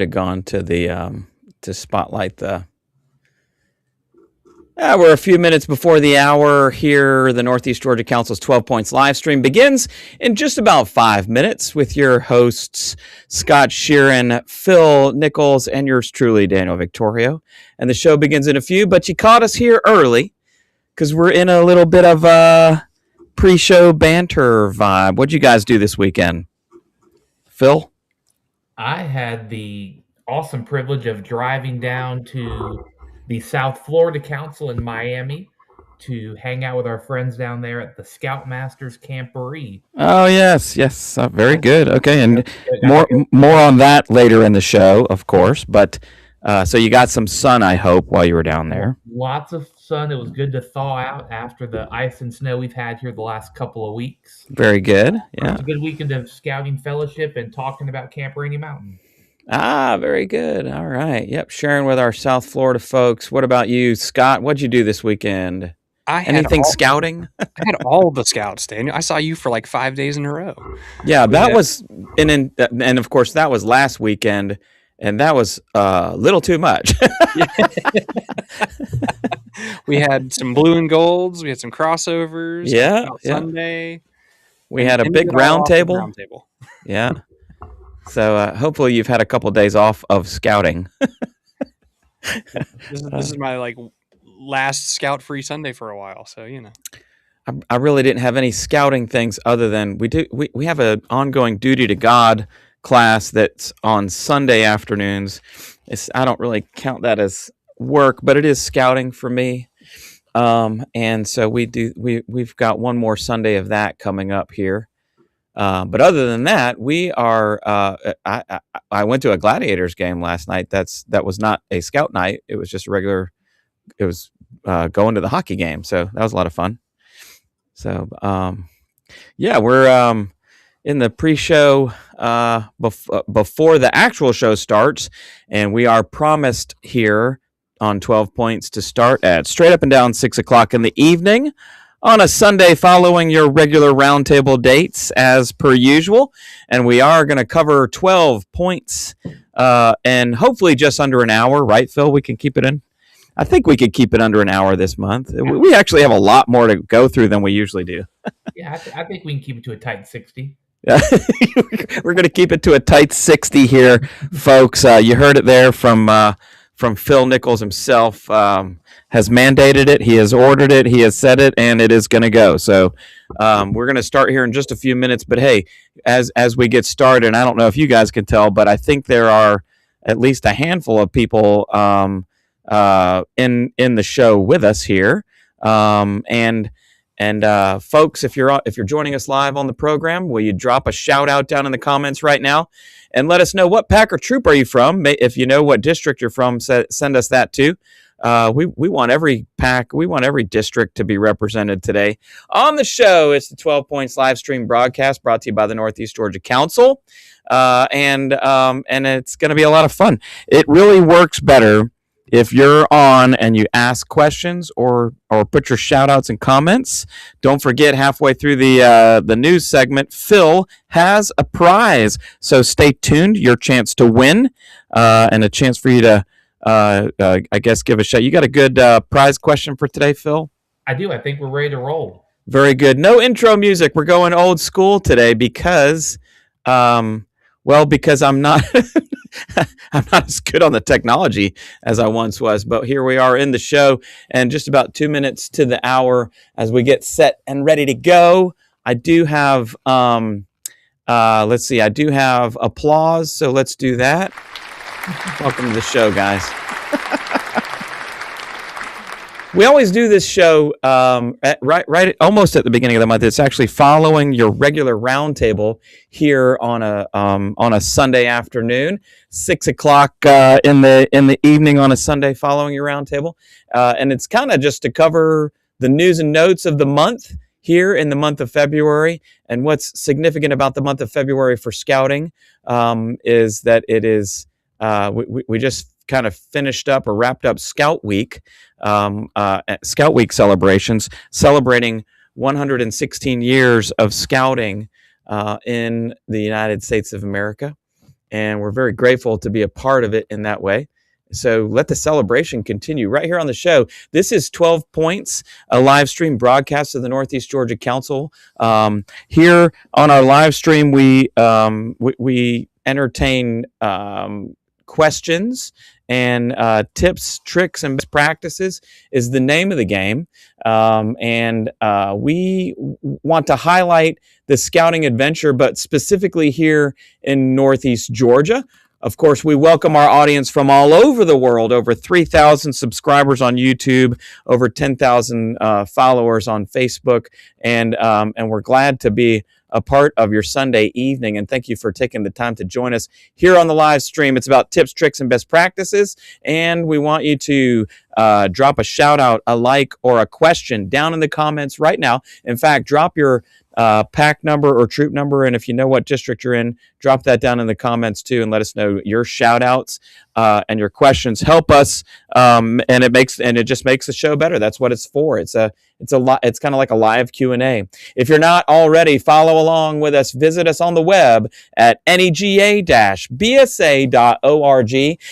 have gone to the to spotlight the. We're a few minutes before the hour here. The Northeast Georgia Council's 12 Points live stream begins in just about 5 minutes with your hosts, Scott Sheeran, Phil Nichols, and yours truly, Daniel Victorio. And the show begins in a few, but you caught us here early because we're in a little bit of a pre-show banter vibe. What'd you guys do this weekend? Phil? I had the awesome privilege of driving down to the South Florida Council in Miami to hang out with our friends down there at the Scoutmasters Camporee. Oh, yes. Very good. Okay, and more on that later in the show, of course. But so you got some sun, I hope, while you were down there. Lots of sun. It was good to thaw out after the ice and snow we've had here the last couple of weeks. Very good. Yeah. It's a good weekend of scouting fellowship and talking about Camp Rainy Mountain. Very good. All right. Yep. Sharing with our South Florida folks. What about you, Scott? What'd you do this weekend? Anything scouting? I had all the scouts, Daniel. I saw you for like 5 days in a row. Yeah, that was, and of course that was last weekend, and that was a little too much. We had some blue and golds. We had some crossovers. Yeah. Sunday. We had a big round table. Yeah. So hopefully you've had a couple of days off of scouting. This is my last scout free Sunday for a while. So, I really didn't have any scouting things other than we have an ongoing duty to God class that's on Sunday afternoons. I don't really count that as work, but it is scouting for me. And so we've got one more Sunday of that coming up here. But other than that, we are. I went to a Gladiators game last night. That was not a scout night. It was just a regular. It was going to the hockey game, so that was a lot of fun. So we're in the pre-show before the actual show starts, and we are promised here on 12 Points to start at straight up and down 6:00 in the evening on a Sunday following your regular roundtable dates as per usual. And we are going to cover 12 points and hopefully just under an hour, right, Phil? We can keep it in. I think we could keep it under an hour this month. We actually have a lot more to go through than we usually do. Yeah, I think we can keep it to a tight 60. We're going to keep it to a tight 60 here, folks. You heard it there from Phil Nichols himself. Has mandated it. He has ordered it. He has said it, and it is going to go. So we're going to start here in just a few minutes. But hey, as we get started, and I don't know if you guys can tell, but I think there are at least a handful of people in the show with us here. And folks, if you're joining us live on the program, will you drop a shout out down in the comments right now and let us know what pack or troop are you from? If you know what district you're from, send us that too. We want every pack, we want every district to be represented today on the show. It's the 12 Points live stream broadcast brought to you by the Northeast Georgia Council. And it's going to be a lot of fun. It really works better if you're on and you ask questions or put your shout outs and comments. Don't forget, halfway through the news segment, Phil has a prize. So stay tuned. Your chance to win and a chance for you to I guess give a shout. You got a good prize question for today, Phil? I do. I think we're ready to roll. Very good. No intro music. We're going old school today because I'm not I'm not as good on the technology as I once was, but here we are in the show and just about 2 minutes to the hour as we get set and ready to go. I do have let's see, I do have applause, so let's do that. Welcome to the show, guys. We always do this show right almost at the beginning of the month. It's actually following your regular roundtable here on a Sunday afternoon, 6:00 in the evening on a Sunday following your roundtable, and it's kind of just to cover the news and notes of the month here in the month of February. And what's significant about the month of February for scouting is that it is we just kind of finished up or wrapped up Scout Week celebrations, celebrating 116 years of scouting in the United States of America. and we're very grateful to be a part of it in that way. So let the celebration continue right here on the show. This is 12 Points, a live stream broadcast of the Northeast Georgia Council. Here on our live stream, we entertain questions and tips, tricks, and best practices is the name of the game. And we want to highlight the scouting adventure, but specifically here in Northeast Georgia. Of course, we welcome our audience from all over the world, over 3,000 subscribers on YouTube, over 10,000 followers on Facebook, and we're glad to be a part of your Sunday evening. And thank you for taking the time to join us here on the live stream. It's about tips, tricks, and best practices, and we want you to drop a shout out, a like, or a question down in the comments right now. In fact, drop your pack number or troop number, and if you know what district you're in, drop that down in the comments too, and let us know your shout outs and your questions. Help us, and it just makes the show better. That's what it's for. It's kind of like a live Q&A. If you're not already, follow along with us. Visit us on the web at nega-bsa.org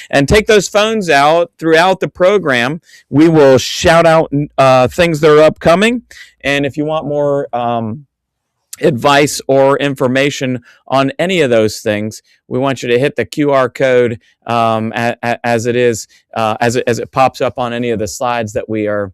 and take those phones out throughout the program. We will shout out things that are upcoming, and if you want more advice or information on any of those things, we want you to hit the QR code as it pops up on any of the slides that we are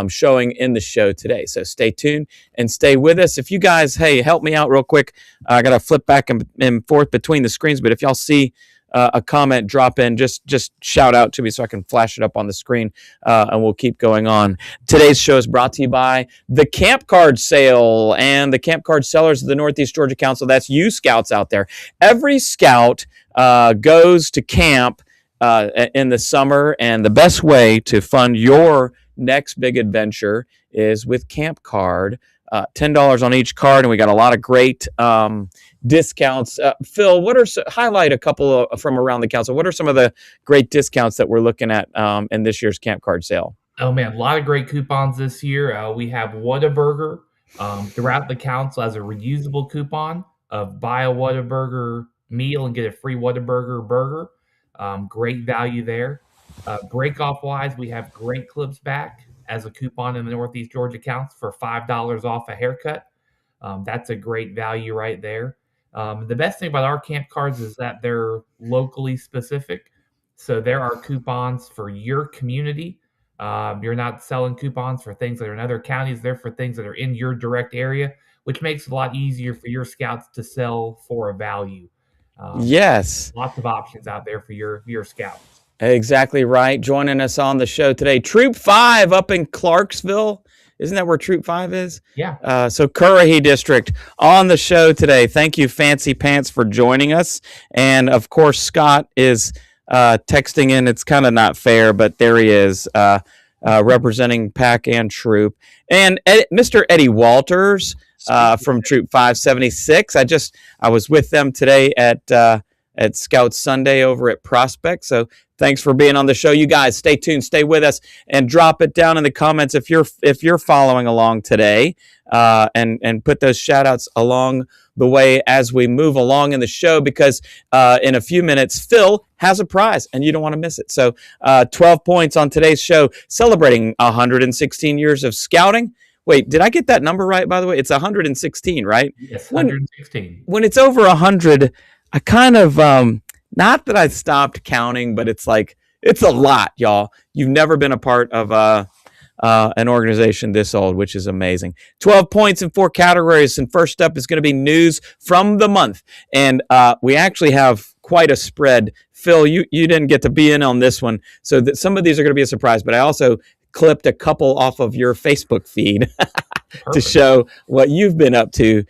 showing in the show today. So stay tuned and stay with us. If you guys, hey, help me out real quick. I got to flip back and forth between the screens, but if y'all see a comment drop in, just shout out to me so I can flash it up on the screen, and we'll keep going on. Today's show is brought to you by the Camp Card Sale and the Camp Card Sellers of the Northeast Georgia Council. That's you scouts out there. Every scout goes to camp in the summer, and the best way to fund your next big adventure is with Camp Card. $10 on each card, and we got a lot of great discounts. Phil, highlight a couple from around the council. What are some of the great discounts that we're looking at in this year's Camp Card Sale? Oh man, a lot of great coupons this year. We have Whataburger throughout the council as a reusable coupon of buy a Whataburger meal and get a free Whataburger burger. Great value there. Break off wise, we have Great Clips back as a coupon in the Northeast Georgia Council for $5 off a haircut. That's a great value right there. The best thing about our camp cards is that they're locally specific. So there are coupons for your community. You're not selling coupons for things that are in other counties. They're for things that are in your direct area, which makes it a lot easier for your scouts to sell for a value. Yes. Lots of options out there for your scouts. Exactly right. Joining us on the show today, Troop 5 up in Clarksville. Isn't that where Troop 5 is? Yeah. So Currahee District on the show today. Thank you, Fancy Pants, for joining us. And, of course, Scott is texting in. It's kind of not fair, but there he is representing Pack and Troop. And Mr. Eddie Walters from Troop 576. I was with them today at Scout Sunday over at Prospect. So thanks for being on the show. You guys stay tuned, stay with us, and drop it down in the comments if you're following along today, and put those shout outs along the way as we move along in the show, because in a few minutes Phil has a prize and you don't want to miss it. So 12 points on today's show, celebrating 116 years of scouting. Wait, did I get that number right, by the way? It's 116, right? Yes, 116. When it's over 100, I kind of, not that I stopped counting, but it's like, it's a lot, y'all. You've never been a part of an organization this old, which is amazing. 12 points in 4 categories, and first up is going to be news from the month. And we actually have quite a spread. Phil, you didn't get to be in on this one, so that some of these are going to be a surprise, but I also clipped a couple off of your Facebook feed to show what you've been up to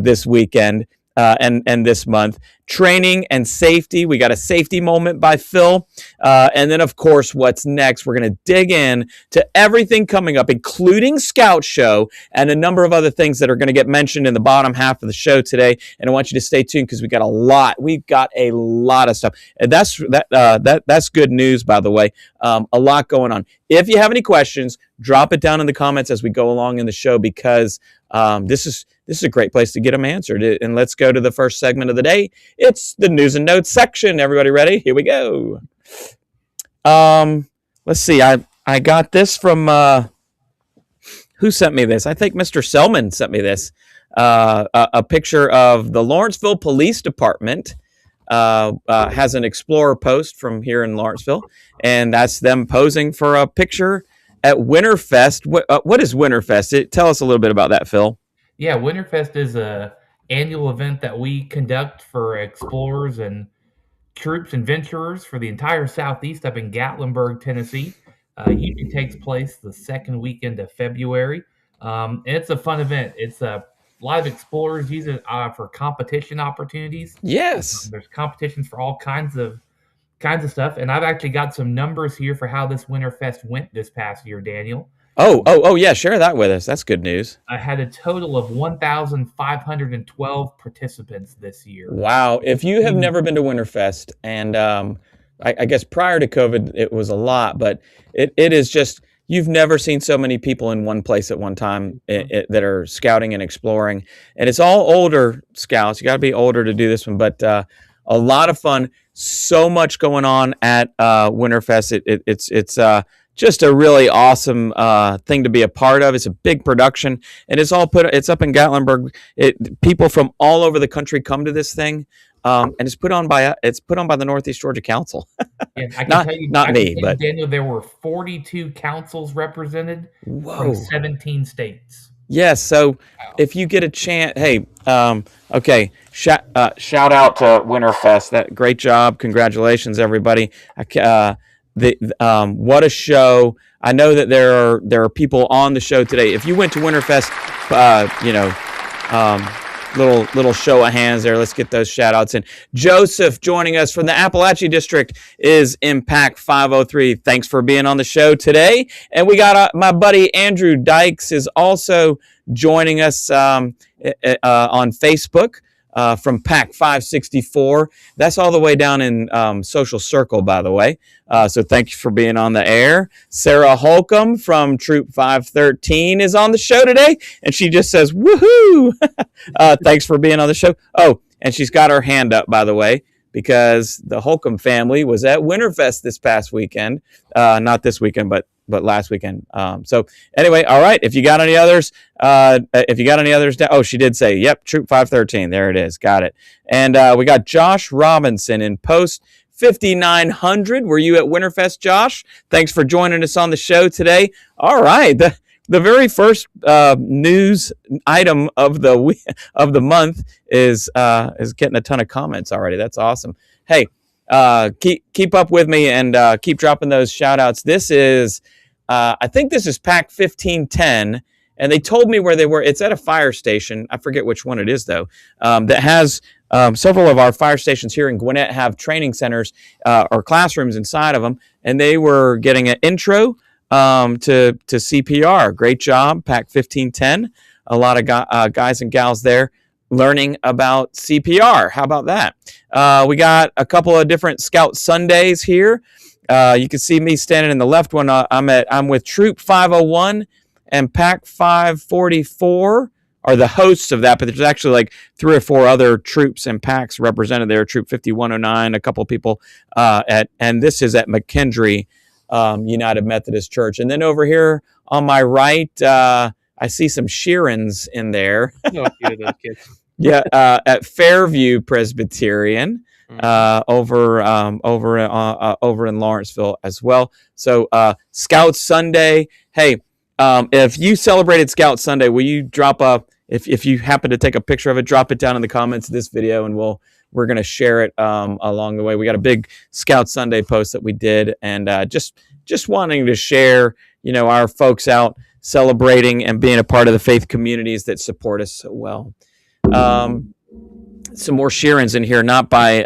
this weekend. And this month. Training and safety. We got a safety moment by Phil. And then, of course, what's next? We're going to dig in to everything coming up, including Scout Show and a number of other things that are going to get mentioned in the bottom half of the show today. And I want you to stay tuned because we got a lot. We've got a lot of stuff. And that's good news, by the way. A lot going on. If you have any questions, drop it down in the comments as we go along in the show, because this is a great place to get them answered. And let's go to the first segment of the day. It's the news and notes section. Everybody ready? Here we go. Let's see. I got this from who sent me this? I think Mr. Selman sent me this. A picture of the Lawrenceville Police Department has an Explorer post from here in Lawrenceville, and that's them posing for a picture at Winterfest. What is Winterfest? Tell us a little bit about that, Phil. Yeah, Winterfest is a annual event that we conduct for explorers and troops and venturers for the entire Southeast up in Gatlinburg, Tennessee. Usually takes place the second weekend of February. And it's a fun event. It's a lot of explorers use it for competition opportunities. Yes. There's competitions for all kinds of stuff. And I've actually got some numbers here for how this Winterfest went this past year, Daniel. Oh, yeah. Share that with us. That's good news. I had a total of 1,512 participants this year. Wow. If you have never been to Winterfest, and I guess prior to COVID, it was a lot, but it is just, you've never seen so many people in one place at one time that are scouting and exploring. And it's all older scouts. You got to be older to do this one, but a lot of fun. So much going on at Winterfest. It's just a really awesome thing to be a part of. It's a big production, and it's up in Gatlinburg. People from all over the country come to this thing, and it's put on by the Northeast Georgia Council. Yeah, I can tell you, but Daniel, there were 42 councils represented from 17 states. Yes, so if you get a chance, hey, okay, shout out to Winterfest. That great job, congratulations, everybody. What a show! I know that there are people on the show today. If you went to Winterfest, little show of hands there. Let's get those shout outs in. Joseph joining us from the Appalachia District is Impact 503. Thanks for being on the show today. And we got my buddy Andrew Dykes is also joining us on Facebook from Pack 564. That's all the way down in Social Circle, by the way. So thank you for being on the air. Sarah Holcomb from Troop 513 is on the show today, and she just says, woohoo! Thanks for being on the show. Oh, and she's got her hand up, by the way, because the Holcomb family was at Winterfest this past weekend. Not this weekend, but last weekend. So anyway, all right. If you got any others, oh, she did say, yep, Troop 513. There it is. Got it. And we got Josh Robinson in post 5900. Were you at Winterfest, Josh? Thanks for joining us on the show today. All right. The very first news item of the month is getting a ton of comments already. That's awesome. Hey, keep up with me and keep dropping those shout outs. This is I think this is Pack 1510, and they told me where they were. It's at a fire station. I forget which one it is though. That has several of our fire stations here in Gwinnett have training centers or classrooms inside of them, and they were getting an intro to CPR. Great job, Pack 1510. A lot of guys and gals there learning about CPR. How about that? We got a couple of different Scout Sundays here. You can see me standing in the left one. I'm with Troop 501 and Pack 544 are the hosts of that, but there's actually like 3 or 4 other troops and packs represented there. Troop 5109, a couple people and this is at McKendree United Methodist Church. And then over here on my right, I see some Sheerans in there. No, those kids. Yeah, at Fairview Presbyterian, over in Lawrenceville as well. So Scout Sunday. Hey, if you celebrated Scout Sunday, will you drop if you happen to take a picture of it, drop it down in the comments of this video, and we're going to share it along the way. We got a big Scout Sunday post that we did, and just wanting to share, our folks out celebrating and being a part of the faith communities that support us so well. Some more Sheerans in here, not by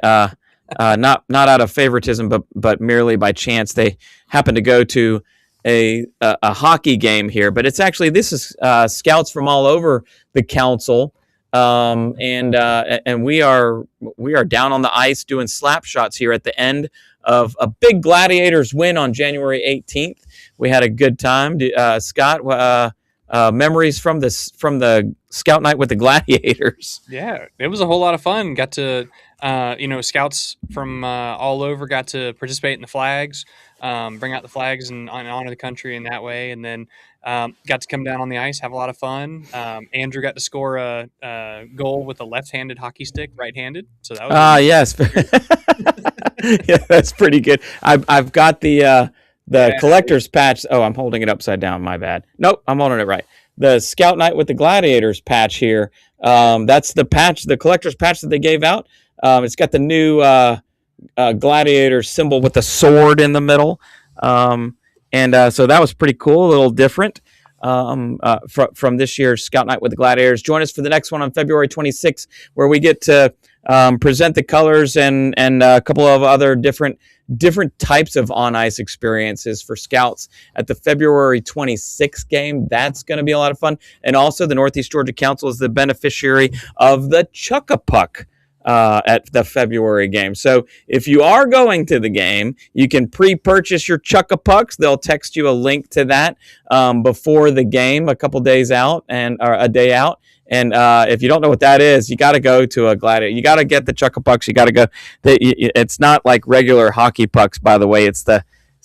not out of favoritism, but merely by chance. They happen to go to a hockey game here, but it's actually, this is scouts from all over the council, and we are down on the ice doing slap shots here at the end of a big Gladiators win on January 18th. We had a good time. Scott, memories from the Scout Night with the Gladiators. Yeah, it was a whole lot of fun. Got to, scouts from all over got to participate in the flags, bring out the flags and honor the country in that way. And then got to come down on the ice, have a lot of fun. Andrew got to score a goal with a left-handed hockey stick, right-handed. So that was Yes. Yeah, that's pretty good. I've got the collector's patch. Oh, I'm holding it upside down. My bad. Nope, I'm holding it right. The Scout Night with the Gladiators patch here. That's the patch, the collector's patch that they gave out. It's got the new gladiator symbol with the sword in the middle. So that was pretty cool, a little different from this year's Scout Night with the Gladiators. Join us for the next one on February 26th, where we get to present the colors and a couple of other different types of on-ice experiences for Scouts at the February 26th game. That's going to be a lot of fun. And also, the Northeast Georgia Council is the beneficiary of the Chuck-a-Puck at the February game. So if you are going to the game, you can pre-purchase your Chuck-a-Pucks. They'll text you a link to that before the game, a couple days out or a day out. And if you don't know what that is, you got to go to a Gladiator. You got to get the Chuck-a-Pucks. You got to go. It's not like regular hockey pucks, by the way. It's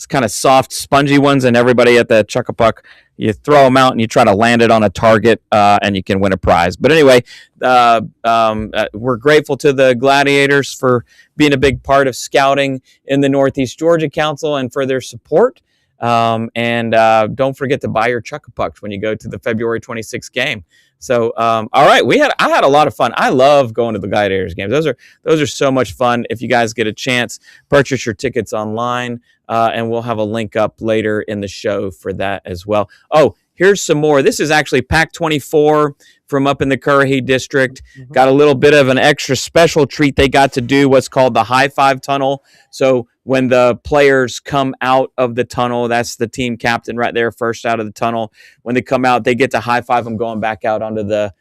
kind of soft, spongy ones, and everybody at the Chuck-a-Puck, you throw them out and you try to land it on a target, and you can win a prize. But anyway, we're grateful to the Gladiators for being a big part of scouting in the Northeast Georgia Council and for their support. Don't forget to buy your Chuck-a-Pucks when you go to the February 26th game. So, all right, I had a lot of fun. I love going to the Gladiators games. Those are so much fun. If you guys get a chance, purchase your tickets online, and we'll have a link up later in the show for that as well. Oh, here's some more. This is actually Pack 24 from up in the Currahee district. Mm-hmm. Got a little bit of an extra special treat. They got to do what's called the High Five Tunnel. So when the players come out of the tunnel, that's the team captain right there, first out of the tunnel. When they come out, they get to high five them going back out onto the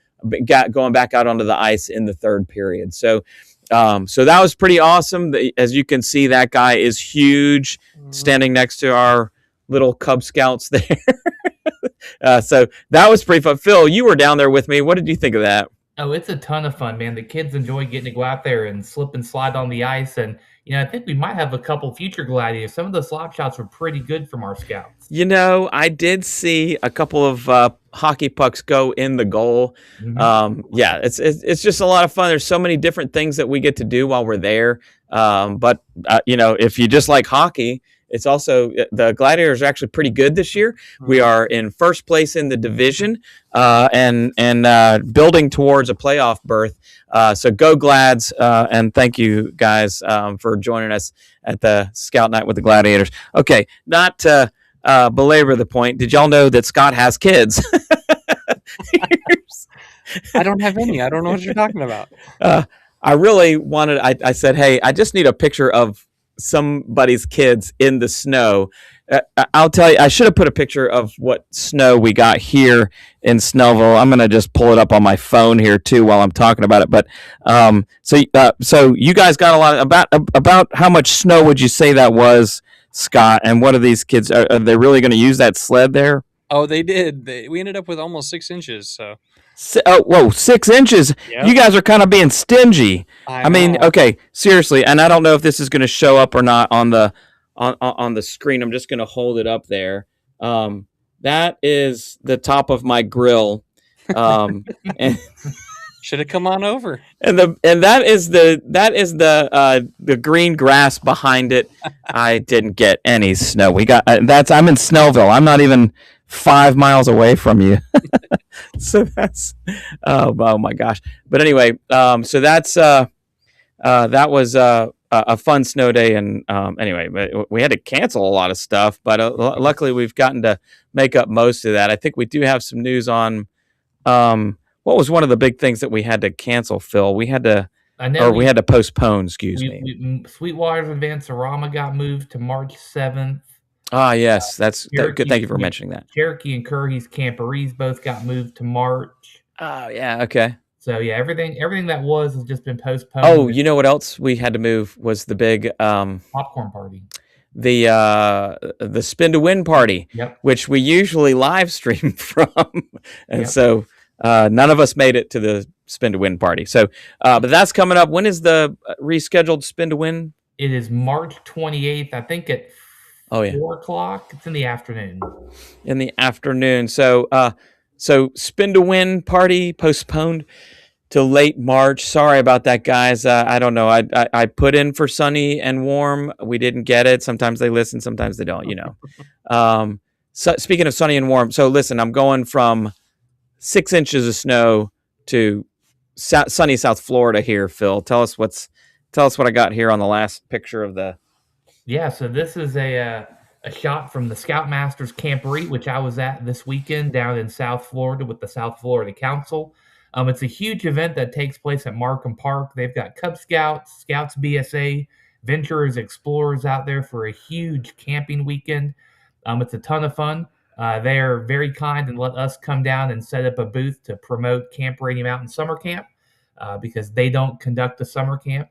ice in the third period. So that was pretty awesome. As you can see, that guy is huge, standing next to our little Cub Scouts there. So that was pretty fun. Phil, you were down there with me. What did you think of that? Oh, it's a ton of fun, man. The kids enjoy getting to go out there and slip and slide on the ice. And, I think we might have a couple future gladiators. Some of the slap shots were pretty good from our scouts. I did see a couple of hockey pucks go in the goal. Mm-hmm. It's just a lot of fun. There's so many different things that we get to do while we're there. But if you just like hockey, it's also, the Gladiators are actually pretty good this year. Mm-hmm. We are in first place in the division and building towards a playoff berth. So go Glads, and thank you guys for joining us at the Scout Night with the Gladiators. Okay, not to belabor the point, did y'all know that Scott has kids? I don't have any. I don't know what you're talking about. I really wanted, I said, hey, I just need a picture of somebody's kids in the snow. I'll tell you, I should have put a picture of what snow we got here in Snellville. I'm going to just pull it up on my phone here too while I'm talking about it. But so you guys got a lot about how much snow would you say that was, Scott? And what are these kids? Are they really going to use that sled there? Oh, they did. We ended up with almost 6 inches. So. 6 inches. Yep. You guys are kind of being stingy. I mean, okay, seriously, and I don't know if this is going to show up or not on the screen. I'm just going to hold it up there. That is the top of my grill. And should have come on over. And that is the green grass behind it. I didn't get any snow. We got I'm in Snellville. I'm not even 5 miles away from you. So that's oh my gosh. But anyway, so that's that was a fun snow day, and anyway, we had to cancel a lot of stuff, but luckily we've gotten to make up most of that. I think we do have some news on what was one of the big things that we had to cancel, Phil. We had to postpone, excuse me. Sweetwater's Advance-A-Rama got moved to March 7th. Ah, yes, that's good. Thank you for mentioning that. Cherokee and Currie's Camporees both got moved to March. Oh, yeah, okay. So, yeah, everything that has just been postponed. Oh, you know what else we had to move was the big popcorn party. the Spin to Win party, Yep. which we usually live stream from, and Yep. so none of us made it to the Spin to Win party. So, but that's coming up. When is the rescheduled Spin to Win? It is March 28th, I think at Oh yeah, 4 o'clock. It's in the afternoon. in the afternoon. So, so Spin to Win party postponed till late March. Sorry about that, guys. I don't know. I put in for sunny and warm. We didn't get it. Sometimes they listen, sometimes they don't. So speaking of sunny and warm, so listen, I'm going from 6 inches of snow to sunny South Florida here. Phil, tell us what I got here on the last picture of the. Yeah, so this is a shot from the Scoutmasters Camporee, which I was at this weekend down in South Florida with the South Florida Council. It's a huge event that takes place at Markham Park. They've got Cub Scouts, Scouts BSA, Venturers, Explorers out there for a huge camping weekend. It's a ton of fun. They are very kind and let us come down and set up a booth to promote Camp Rainy Mountain Summer Camp because they don't conduct a summer camp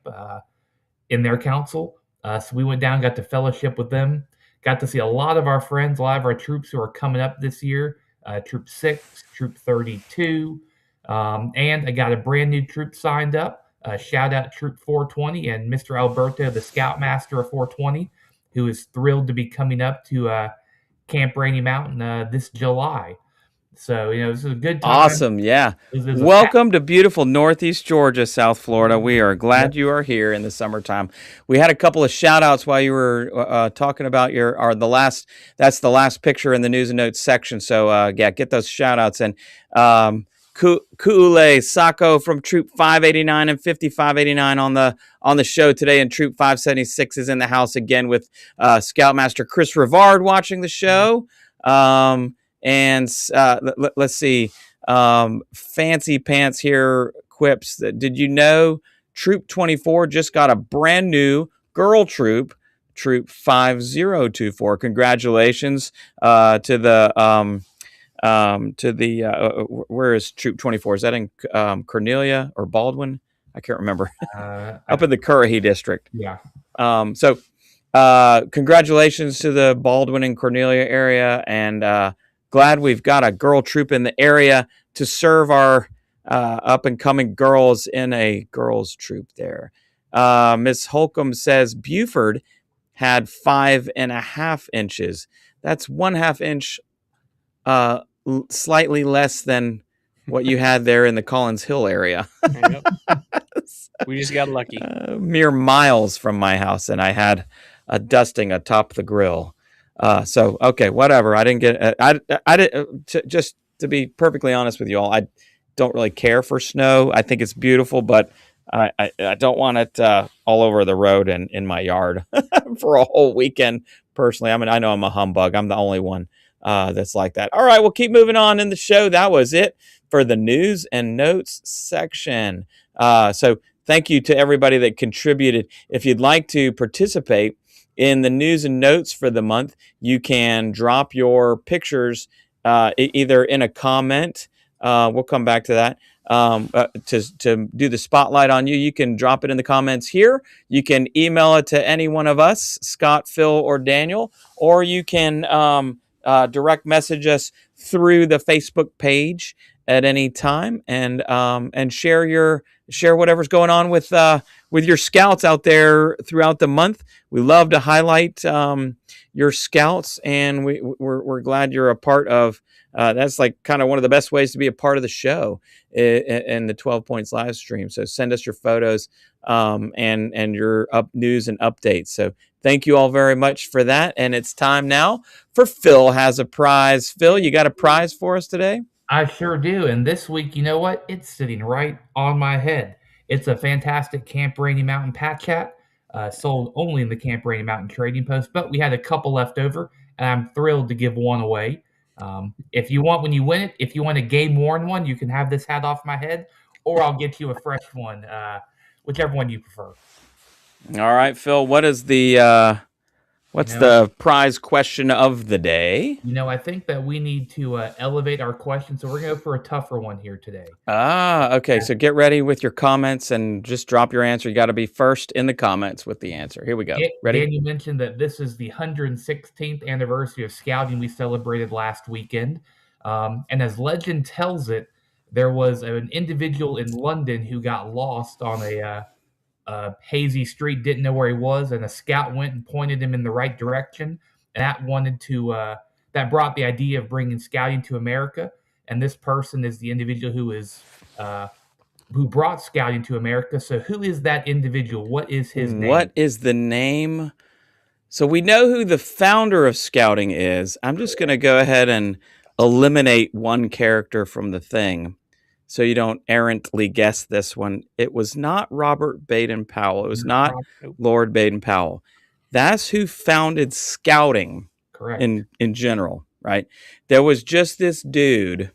in their council. So we went down, got to fellowship with them, got to see a lot of our friends, a lot of our troops who are coming up this year, Troop 6, Troop 32, and I got a brand new troop signed up. Shout out Troop 420 and Mr. Alberto, the Scoutmaster of 420, who is thrilled to be coming up to Camp Rainy Mountain this July. So, this is a good time. Awesome. Yeah. Welcome to beautiful Northeast Georgia, South Florida. We are glad you are here in the summertime. We had a couple of shout outs while you were talking about that's the last picture in the news and notes section. So get those shout outs in. Kuule Sako from Troop 589 and 5589 on the show today, and Troop 576 is in the house again with Scoutmaster Chris Rivard watching the show. And let's see, Fancy Pants here quips that, did you know Troop 24 just got a brand new girl troop, Troop 5024. Congratulations to the where is Troop 24? Is that in Cornelia or Baldwin? I can't remember. Up in the Currahee district. Yeah. So congratulations to the Baldwin and Cornelia area, and glad we've got a girl troop in the area to serve our up-and-coming girls in a girls troop there. Miss Holcomb says Buford had 5.5 inches. That's 1/2 inch slightly less than what you had there in the Collins Hill area. Yep. We just got lucky. Mere miles from my house, and I had a dusting atop the grill. So okay, whatever. I didn't get. I did. Just to be perfectly honest with you all, I don't really care for snow. I think it's beautiful, but I don't want it all over the road and in my yard for a whole weekend. Personally, I mean, I know I'm a humbug. I'm the only one that's like that. All right, we'll keep moving on in the show. That was it for the news and notes section. So thank you to everybody that contributed. If you'd like to participate in the news and notes for the month, you can drop your pictures either in a comment. We'll come back to that. To do the spotlight on you, you can drop it in the comments here. You can email it to any one of us, Scott, Phil, or Daniel, or you can direct message us through the Facebook page at any time, and share whatever's going on with your scouts out there throughout the month. We love to highlight your scouts, and we're glad you're a part of. That's like kind of one of the best ways to be a part of the show in the 12 Points live stream. So send us your photos and your news and updates. So thank you all very much for that. And it's time now for Phil Has a Prize. Phil, you got a prize for us today? I sure do. And this week, you know what? It's sitting right on my head. It's a fantastic Camp Rainy Mountain Patch Hat, sold only in the Camp Rainy Mountain Trading Post, but we had a couple left over, and I'm thrilled to give one away. If you want, when you win it, if you want a game-worn one, you can have this hat off my head, or I'll get you a fresh one, whichever one you prefer. All right, Phil, what is the What's the prize question of the day? I think that we need to elevate our questions, so we're going to go for a tougher one here today. Okay. So get ready with your comments and just drop your answer. You got to be first in the comments with the answer. Here we go. Ready? Dan, you mentioned that this is the 116th anniversary of scouting we celebrated last weekend. And as legend tells it, there was an individual in London who got lost on a hazy street, didn't know where he was, and a scout went and pointed him in the right direction. And that brought the idea of bringing scouting to America. And this person is the individual who brought scouting to America. So who is that individual? What is his name? What is the name? So we know who the founder of scouting is. I'm just going to go ahead and eliminate one character from the thing, so you don't errantly guess this one. It was not Robert Baden-Powell. It was not Lord Baden-Powell. That's who founded scouting. Correct. In general, right? There was just this dude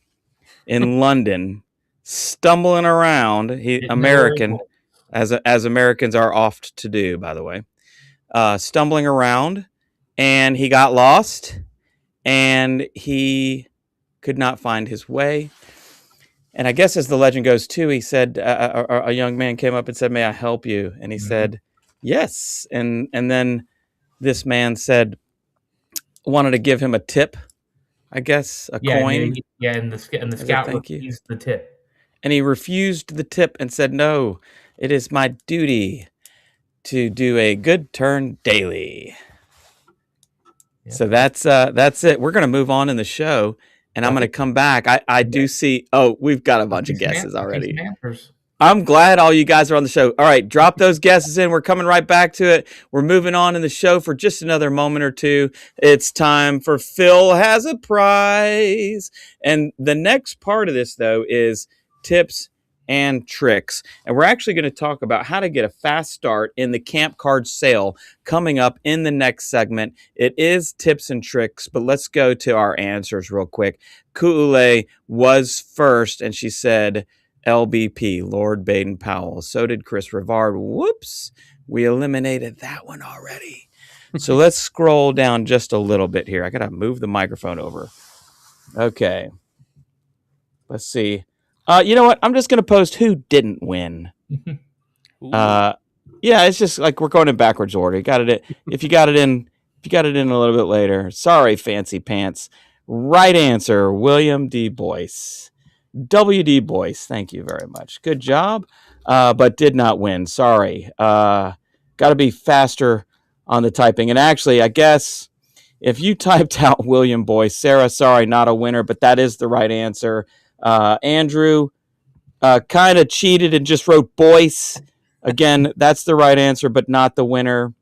in London stumbling around. American, as Americans are oft to do, by the way, stumbling around, and he got lost, and he could not find his way. And I guess as the legend goes too, he said, a young man came up and said, "May I help you?" And he said, "Yes." And then this man wanted to give him a tip, I guess, coin. And the scout refused the tip. And he refused the tip and said, "No, it is my duty to do a good turn daily." Yep. So that's it. We're going to move on in the show. And I'm going to come back. I do see. Oh, we've got a bunch of guesses already. I'm glad all you guys are on the show. All right, drop those guesses in. We're coming right back to it. We're moving on in the show for just another moment or two. It's time for Phil Has a Prize. And the next part of this, though, is tips and tricks. And we're actually going to talk about how to get a fast start in the camp card sale coming up in the next segment. It is tips and tricks, but let's go to our answers real quick. Ku'ule was first, and she said LBP, Lord Baden-Powell. So did Chris Rivard. Whoops, we eliminated that one already. So let's scroll down just a little bit here. I got to move the microphone over. Okay. Let's see. You know what? I'm just going to post who didn't win. Yeah, it's just like we're going in backwards order. You got it. If you got it in a little bit later. Sorry, fancy pants. Right answer, William D. Boyce. W.D. Boyce. Thank you very much. Good job, but did not win. Sorry. Got to be faster on the typing. And actually, I guess if you typed out William Boyce, Sarah, sorry, not a winner, but that is the right answer. Andrew kind of cheated and just wrote Boyce. Again, that's the right answer, but not the winner.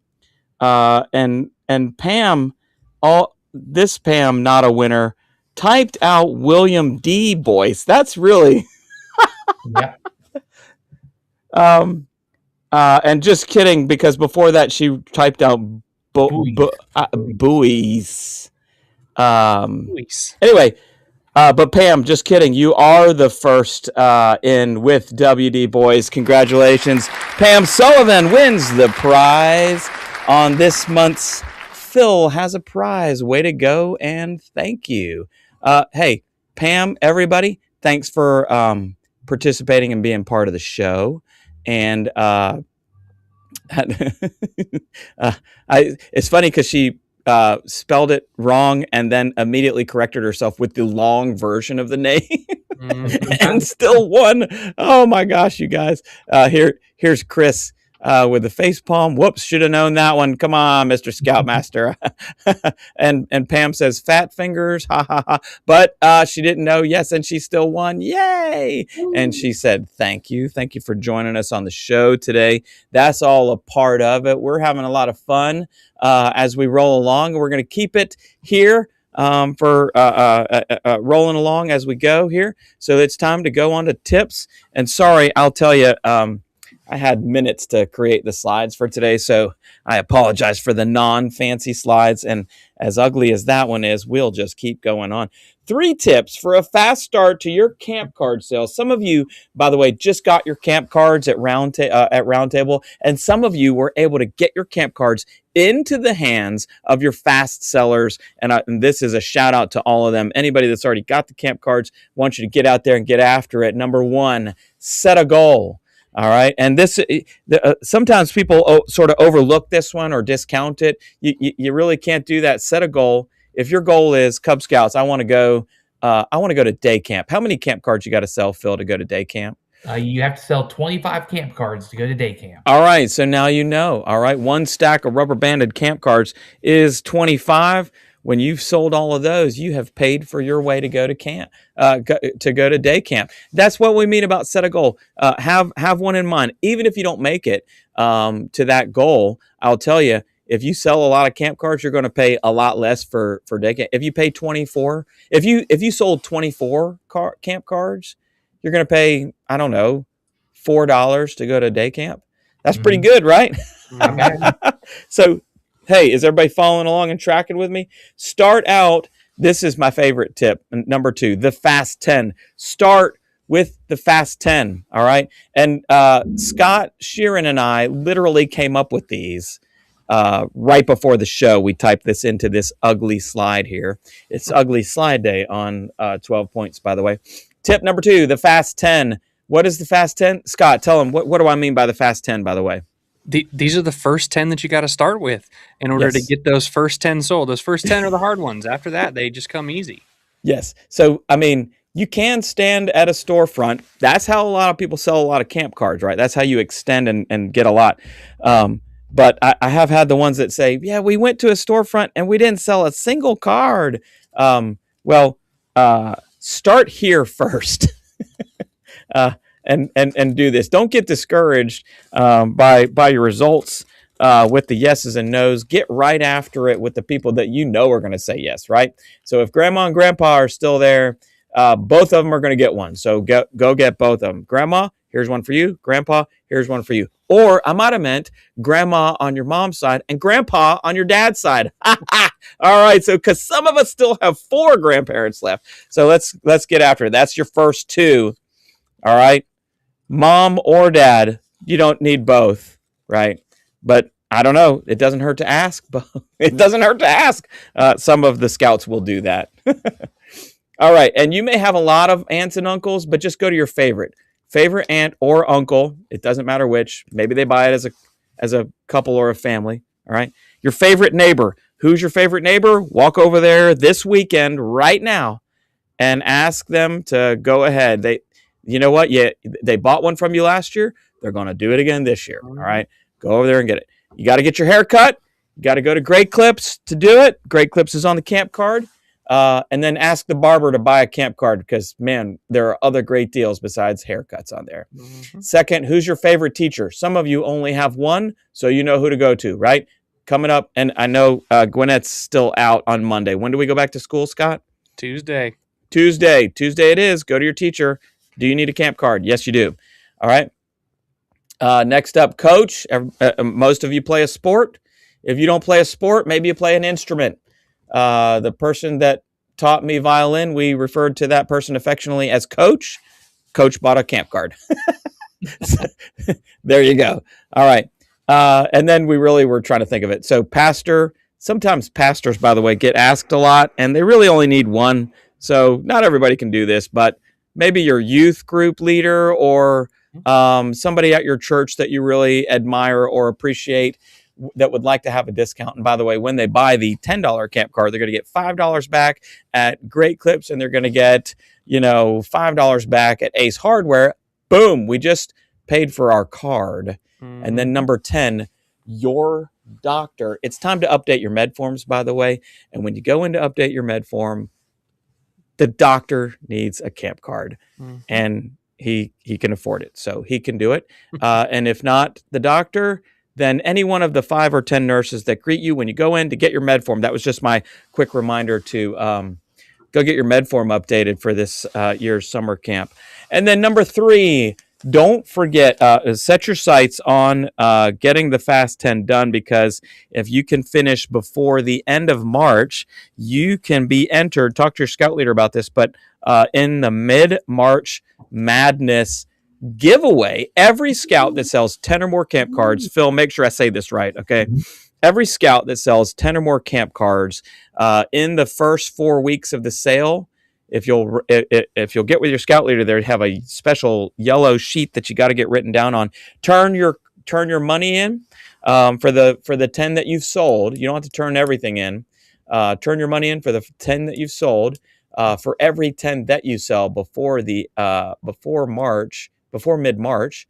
And Pam, Pam, not a winner, typed out William D. Boyce. That's really... Yeah. And just kidding, because before that she typed out buoys. Anyway, but Pam, just kidding. You are the first in with WD Boys. Congratulations. Pam Sullivan wins the prize on this month's Phil Has a Prize. Way to go, and thank you. Hey, Pam, everybody, thanks for participating and being part of the show. And it's funny because she spelled it wrong and then immediately corrected herself with the long version of the name and still won. Oh my gosh, you guys. Here's Chris with the face palm. Whoops, should have known that one. Come on, Mr. Scoutmaster. and Pam says fat fingers, ha ha ha. But she didn't know. Yes, and she still won. Yay! And she said, thank you for joining us on the show today. That's all a part of it. We're having a lot of fun as we roll along. We're going to keep it here for rolling along as we go here. So it's time to go on to tips. And sorry, I'll tell you, I had minutes to create the slides for today, so I apologize for the non-fancy slides. And as ugly as that one is, we'll just keep going on. 3 tips for a fast start to your camp card sales. Some of you, by the way, just got your camp cards at Roundtable, and some of you were able to get your camp cards into the hands of your fast sellers. And this is a shout out to all of them. Anybody that's already got the camp cards, want you to get out there and get after it. Number 1, set a goal. All right. And this, sometimes people sort of overlook this one or discount it. You really can't do that. Set a goal. If your goal is Cub Scouts, I want to go to day camp. How many camp cards you got to sell, Phil, to go to day camp? You have to sell 25 camp cards to go to day camp. All right. So now you know. All right. 1 stack of rubber banded camp cards is 25. When you've sold all of those, you have paid for your way to go to camp, to go to day camp. That's what we mean about set a goal. Have one in mind. Even if you don't make it to that goal, I'll tell you, if you sell a lot of camp cards, you're going to pay a lot less for day camp. If you pay 24, if you sold 24 camp cards, you're going to pay, I don't know, $4 to go to day camp. That's pretty good, right? So, hey, is everybody following along and tracking with me? Start out. This is my favorite tip. Number 2, the Fast 10. Start with the Fast 10. All right. And Scott Sheeran and I literally came up with these right before the show. We typed this into this ugly slide here. It's ugly slide day on 12 points, by the way. Tip number 2, the Fast 10. What is the Fast 10? Scott, tell them, what do I mean by the Fast 10, by the way? These are the first 10 that you got to start with in order to get those first 10 sold. Those first 10 are the hard ones. After that, they just come easy. Yes. So, I mean, you can stand at a storefront. That's how a lot of people sell a lot of camp cards, right? That's how you extend and get a lot. But I have had the ones that say, yeah, we went to a storefront and we didn't sell a single card. Start here first. And do this. Don't get discouraged by your results with the yeses and nos. Get right after it with the people that you know are going to say yes, right? So if Grandma and Grandpa are still there, both of them are going to get one. So go get both of them. Grandma, here's one for you. Grandpa, here's one for you. Or I might have meant Grandma on your mom's side and Grandpa on your dad's side. All right. So because some of us still have 4 grandparents left. So let's get after it. That's your first 2. All right. Mom or dad, you don't need both, right? But I don't know. It doesn't hurt to ask. It doesn't hurt to ask. Some of the scouts will do that. All right. And you may have a lot of aunts and uncles, but just go to your favorite aunt or uncle. It doesn't matter which. Maybe they buy it as a couple or a family. All right. Your favorite neighbor. Who's your favorite neighbor? Walk over there this weekend right now and ask them to go ahead. You know what? Yeah, they bought one from you last year. They're going to do it again this year. All right. Go over there and get it. You got to get your hair cut. You got to go to Great Clips to do it. Great Clips is on the camp card. And then ask the barber to buy a camp card because, man, there are other great deals besides haircuts on there. Mm-hmm. Second, who's your favorite teacher? Some of you only have one, so you know who to go to, right? Coming up, and I know Gwynette's still out on Monday. When do we go back to school, Scott? Tuesday it is. Go to your teacher. Do you need a camp card? Yes, you do. All right. Next up, coach. Most of you play a sport. If you don't play a sport, maybe you play an instrument. The person that taught me violin, we referred to that person affectionately as Coach. Coach bought a camp card. There you go. All right. And then we really were trying to think of it. So pastor, sometimes pastors, by the way, get asked a lot, and they really only need one. So not everybody can do this, but maybe your youth group leader or somebody at your church that you really admire or appreciate that would like to have a discount. And by the way, when they buy the $10 camp card, they're going to get $5 back at Great Clips, and they're going to get, $5 back at Ace Hardware. Boom, we just paid for our card. Mm-hmm. And then number 10, your doctor. It's time to update your med forms, by the way. And when you go in to update your med form, the doctor needs a camp card. Mm-hmm. And he can afford it, so he can do it. And if not the doctor, then any one of the 5 or 10 nurses that greet you when you go in to get your med form. That was just my quick reminder to go get your med form updated for this year's summer camp. And then number 3, don't forget, set your sights on getting the Fast 10 done, because if you can finish before the end of March, you can be entered. Talk to your scout leader about this, but in the mid-March Madness giveaway, every scout that sells 10 or more camp cards, Phil, make sure I say this right, okay? Every scout that sells 10 or more camp cards in the first 4 weeks of the sale, if you'll get with your scout leader, they have a special yellow sheet that you got to get written down on. Turn your money in for the 10 that you've sold. You don't have to turn everything in. Turn your money in for the 10 that you've sold. For every 10 that you sell before mid-March,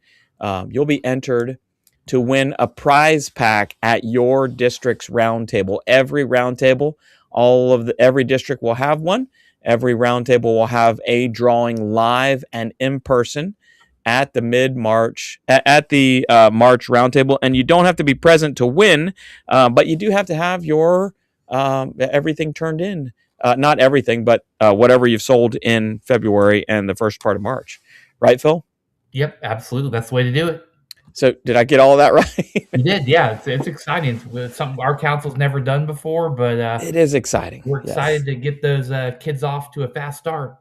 you'll be entered to win a prize pack at your district's roundtable. Every roundtable, every district will have one. Every roundtable will have a drawing live and in person at the March roundtable, and you don't have to be present to win, but you do have to have your everything turned in. Not everything, but whatever you've sold in February and the first part of March. Right, Phil? Yep, absolutely. That's the way to do it. So did I get all of that right? You did, yeah. It's exciting. It's something our council's never done before, but it is exciting. We're excited to get those kids off to a fast start.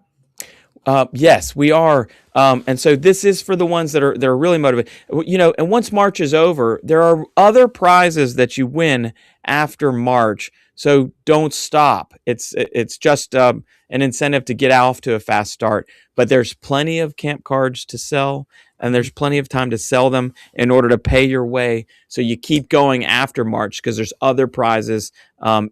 Yes, we are. And so this is for the ones that are really motivated. And once March is over, there are other prizes that you win after March. So don't stop. It's just an incentive to get off to a fast start. But there's plenty of camp cards to sell, and there's plenty of time to sell them in order to pay your way. So you keep going after March, because there's other prizes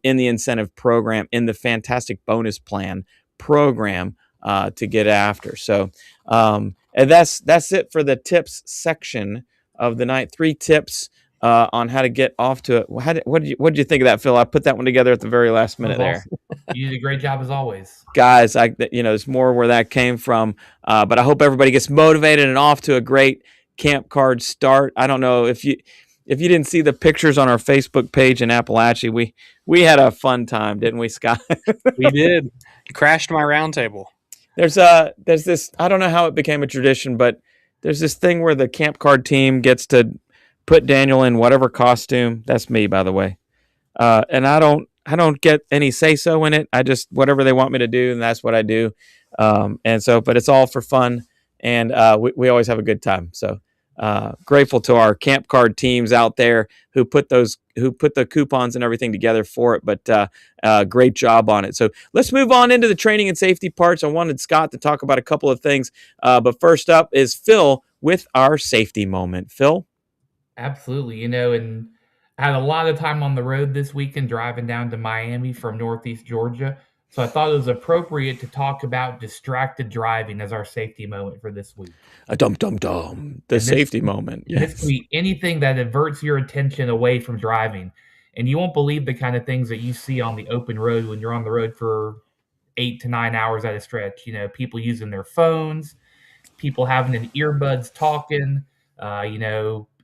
in the incentive program, in the fantastic bonus plan program to get after. So and that's it for the tips section of the night. 3 tips on how to get off to it. What did you think of that, Phil? I put that one together at the very last minute there. You did a great job as always, guys. There's more where that came from, but I hope everybody gets motivated and off to a great camp card start. I don't know if you didn't see the pictures on our Facebook page in Appalachia. We had a fun time, didn't we, Scott? We did. You crashed my round table. There's this, I don't know how it became a tradition, but there's this thing where the camp card team gets to put Daniel in whatever costume. That's me, by the way. And I don't get any say-so in it. I just, whatever they want me to do, and that's what I do. But it's all for fun, and we always have a good time. So grateful to our camp card teams out there who put the coupons and everything together for it. But great job on it. So let's move on into the training and safety parts. I wanted Scott to talk about a couple of things. But first up is Phil with our safety moment. Phil? Absolutely. And I had a lot of time on the road this weekend driving down to Miami from Northeast Georgia. So I thought it was appropriate to talk about distracted driving as our safety moment for this week. The safety moment. Yes. This can be anything that averts your attention away from driving. And you won't believe the kind of things that you see on the open road when you're on the road for 8 to 9 hours at a stretch. People using their phones, people having in earbuds talking,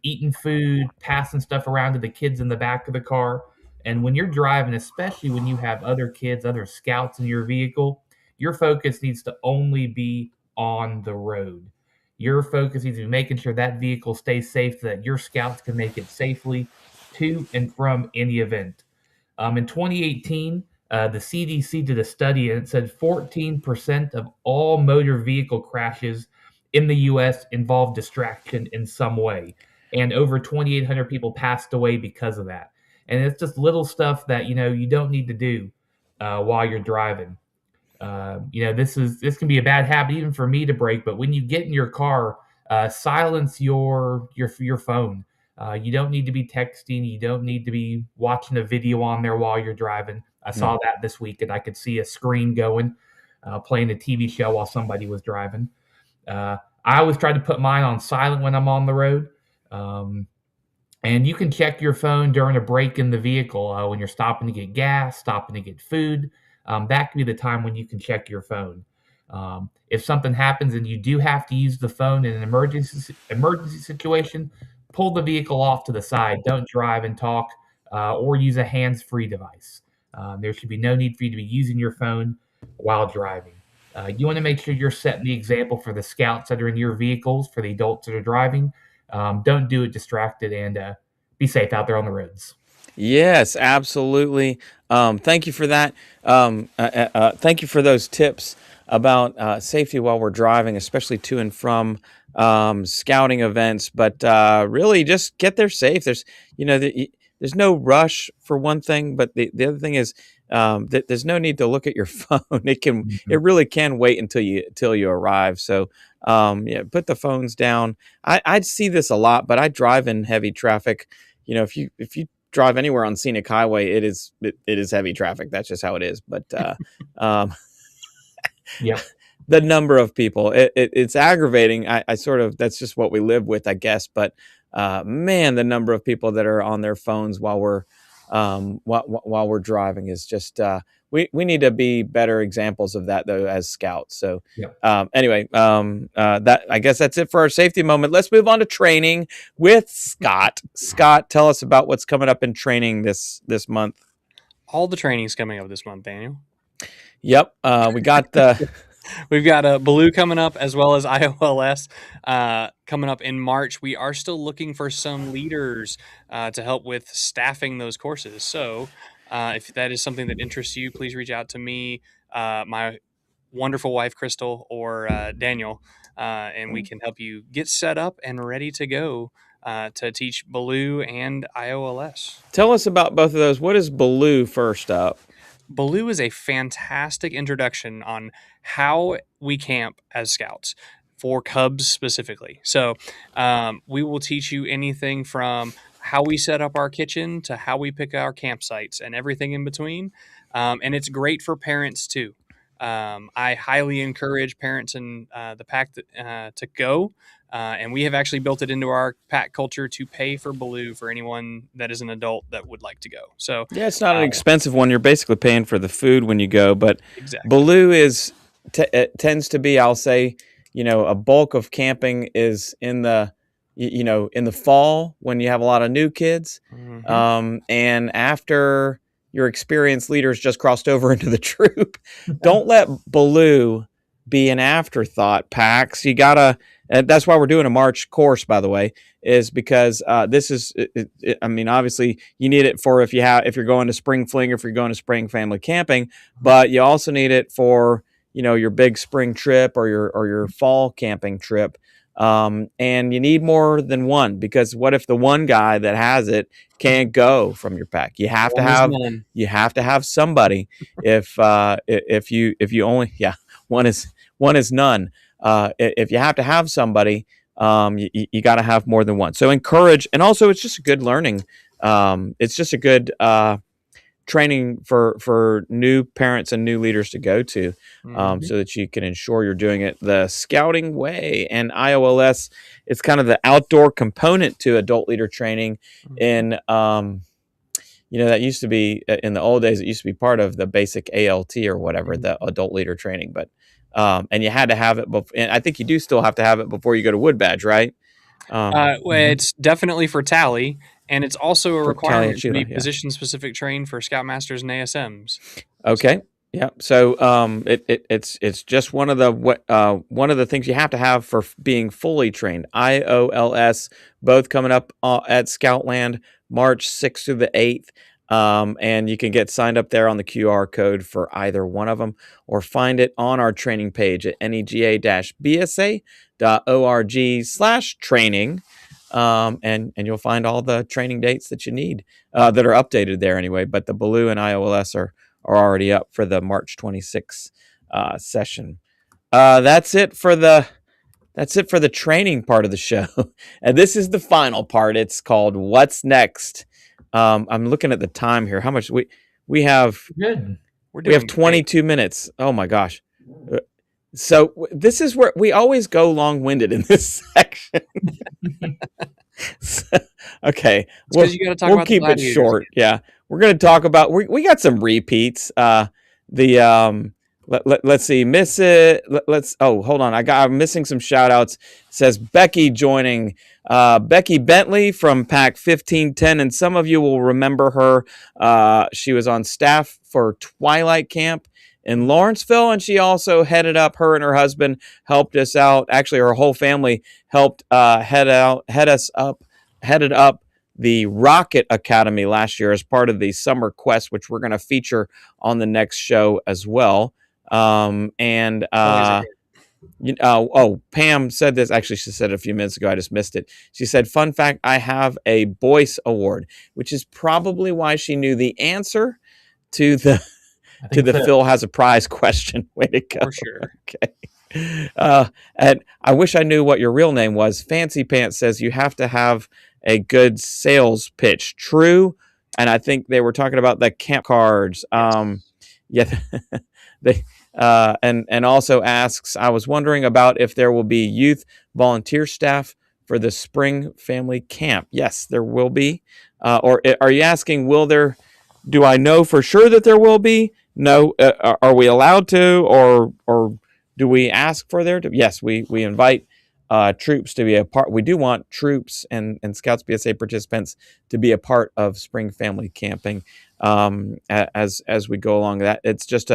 eating food, passing stuff around to the kids in the back of the car. And when you're driving, especially when you have other kids, other scouts in your vehicle, your focus needs to only be on the road. Your focus needs to be making sure that vehicle stays safe so that your scouts can make it safely to and from any event. In 2018, the CDC did a study, and it said 14% of all motor vehicle crashes in the U.S. involved distraction in some way. And over 2,800 people passed away because of that. And it's just little stuff that, you don't need to do while you're driving. This can be a bad habit even for me to break, but when you get in your car, silence your phone. You don't need to be texting. You don't need to be watching a video on there while you're driving. I saw that this week, and I could see a screen going, playing a TV show while somebody was driving. I always try to put mine on silent when I'm on the road. And you can check your phone during a break in the vehicle when you're stopping to get gas, stopping to get food. That could be the time when you can check your phone. If something happens and you do have to use the phone in an emergency situation, pull the vehicle off to the side. Don't drive and talk or use a hands-free device. There should be no need for you to be using your phone while driving. You want to make sure you're setting the example for the scouts that are in your vehicles, for the adults that are driving. Don't do it distracted, and be safe out there on the roads. Yes, absolutely. Thank you for that. Thank you for those tips about safety while we're driving, especially to and from scouting events. But really, just get there safe. There's no rush for one thing, but the other thing is that there's no need to look at your phone. It really can wait until you arrive. So yeah, put the phones down. I see this a lot, but I drive in heavy traffic. If you drive anywhere on scenic highway, it is heavy traffic. That's just how it is. But Yep. the number of people, it's aggravating. I sort of, that's just what we live with, I guess. But man, the number of people that are on their phones while we're driving is just we need to be better examples of that, though, as scouts. So Yep. anyway, that, I guess that's it for our safety moment. Let's move on to training with Scott. Scott, tell us about what's coming up in training this month. All the training's coming up this month, Daniel. Yep, we got the. We've got Baloo coming up, as well as IOLS coming up in March. We are still looking for some leaders to help with staffing those courses. So if that is something that interests you, please reach out to me, my wonderful wife, Crystal, or Daniel, and we can help you get set up and ready to go to teach Baloo and IOLS. Tell us about both of those. What is Baloo first up? Baloo is a fantastic introduction on how we camp as scouts for Cubs specifically. So we will teach you anything from how we set up our kitchen to how we pick our campsites and everything in between. And it's great for parents too. I highly encourage parents in the pack to go. And we have actually built it into our pack culture to pay for Baloo for anyone that is an adult that would like to go. So yeah, it's not an expensive one. You're basically paying for the food when you go, but exactly. Baloo it tends to be, I'll say, a bulk of camping is in the fall when you have a lot of new kids, and after your experienced leaders just crossed over into the troop. Don't let Baloo be an afterthought, Pax. You gotta. And that's why we're doing a March course, by the way, is because this is, I mean, obviously you need it for if you're going to spring fling or if you're going to spring family camping, but you also need it for, your big spring trip or your fall camping trip. And you need more than one, because what if the one guy that has it can't go from your pack? You have to have somebody. If you only, one is none. If you have to have somebody, you got to have more than one. So encourage, and also it's just a good learning. It's just a good training for new parents and new leaders to go to, so that you can ensure you're doing it the scouting way. And IOLS, it's kind of the outdoor component to adult leader training. In that used to be, in the old days, it used to be part of the basic ALT or whatever, the adult leader training, but. And you had to have it, and I think you do still have to have it before you go to Wood Badge, right? Well, it's definitely for tally, and it's also a requirement to be yeah. position-specific trained for Scoutmasters and ASMs. Okay, yeah. So it's just one of the things you have to have for being fully trained. IOLS, both coming up at Scoutland, March 6th through the 8th. And you can get signed up there on the QR code for either one of them, or find it on our training page at nega-bsa.org/training. And you'll find all the training dates that you need, that are updated there anyway. But the Baloo and IOLS are already up for the March 26th session. That's it for the training part of the show. And this is the final part. It's called What's Next? I'm looking at the time here. How much we have? Good. We have 22 minutes. Oh my gosh. So this is where we always go long-winded in this section. Okay. We'll keep it short. Yeah. We're going to talk about, we got some repeats. Let's see. Hold on. I'm missing some shout outs. It says Becky joining, Becky Bentley from Pack 1510. And some of you will remember her. She was on staff for Twilight Camp in Lawrenceville, and she also headed up. Her and her husband helped us out. Actually, her whole family helped headed up the Rocket Academy last year as part of the Summer Quest, which we're going to feature on the next show as well. Pam said this. Actually, she said it a few minutes ago. I just missed it. She said, "Fun fact: I have a Boyce Award," which is probably why she knew the answer to the Phil has a prize question. Way to go! For sure. Okay. And I wish I knew what your real name was. Fancy Pants says you have to have a good sales pitch. True, and I think they were talking about the camp cards. Yeah, they. And also asks, I was wondering about if there will be youth volunteer staff for the spring family camp. Yes, there will be. Or are you asking, do I know for sure that there will be? No. Are we allowed to, or do we ask for there to? Yes, we invite troops to be a part. We do want troops and Scouts BSA participants to be a part of spring family camping as we go along. That it's just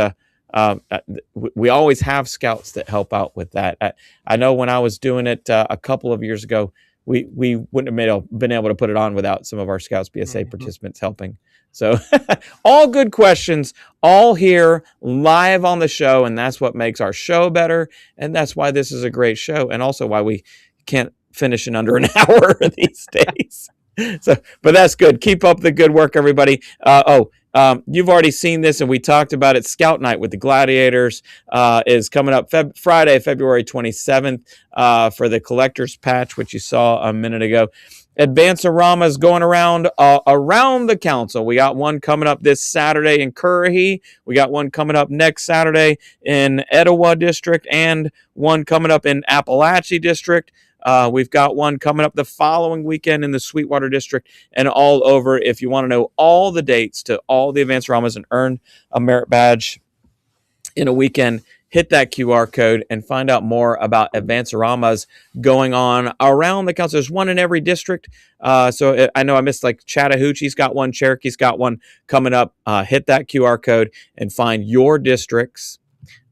we always have Scouts that help out with that. I know when I was doing it a couple of years ago, we wouldn't have been able to put it on without some of our Scouts BSA participants helping. So all good questions, all here live on the show, and that's what makes our show better, and that's why this is a great show, and also why we can't finish in under an hour these days. But that's good. Keep up the good work, everybody. You've already seen this, and we talked about it. Scout Night with the Gladiators is coming up Friday, February 27th for the Collector's Patch, which you saw a minute ago. Advance-A-Rama is going around the council. We got one coming up this Saturday in Currahee. We got one coming up next Saturday in Etowah District, and one coming up in Appalachia District. We've got one coming up the following weekend in the Sweetwater District and all over. If you want to know all the dates to all the Advance-A-Ramas and earn a merit badge in a weekend, hit that QR code and find out more about Advance-A-Ramas going on around the council. There's one in every district. So I know I missed like Chattahoochee's got one, Cherokee's got one coming up. Hit that QR code and find your district's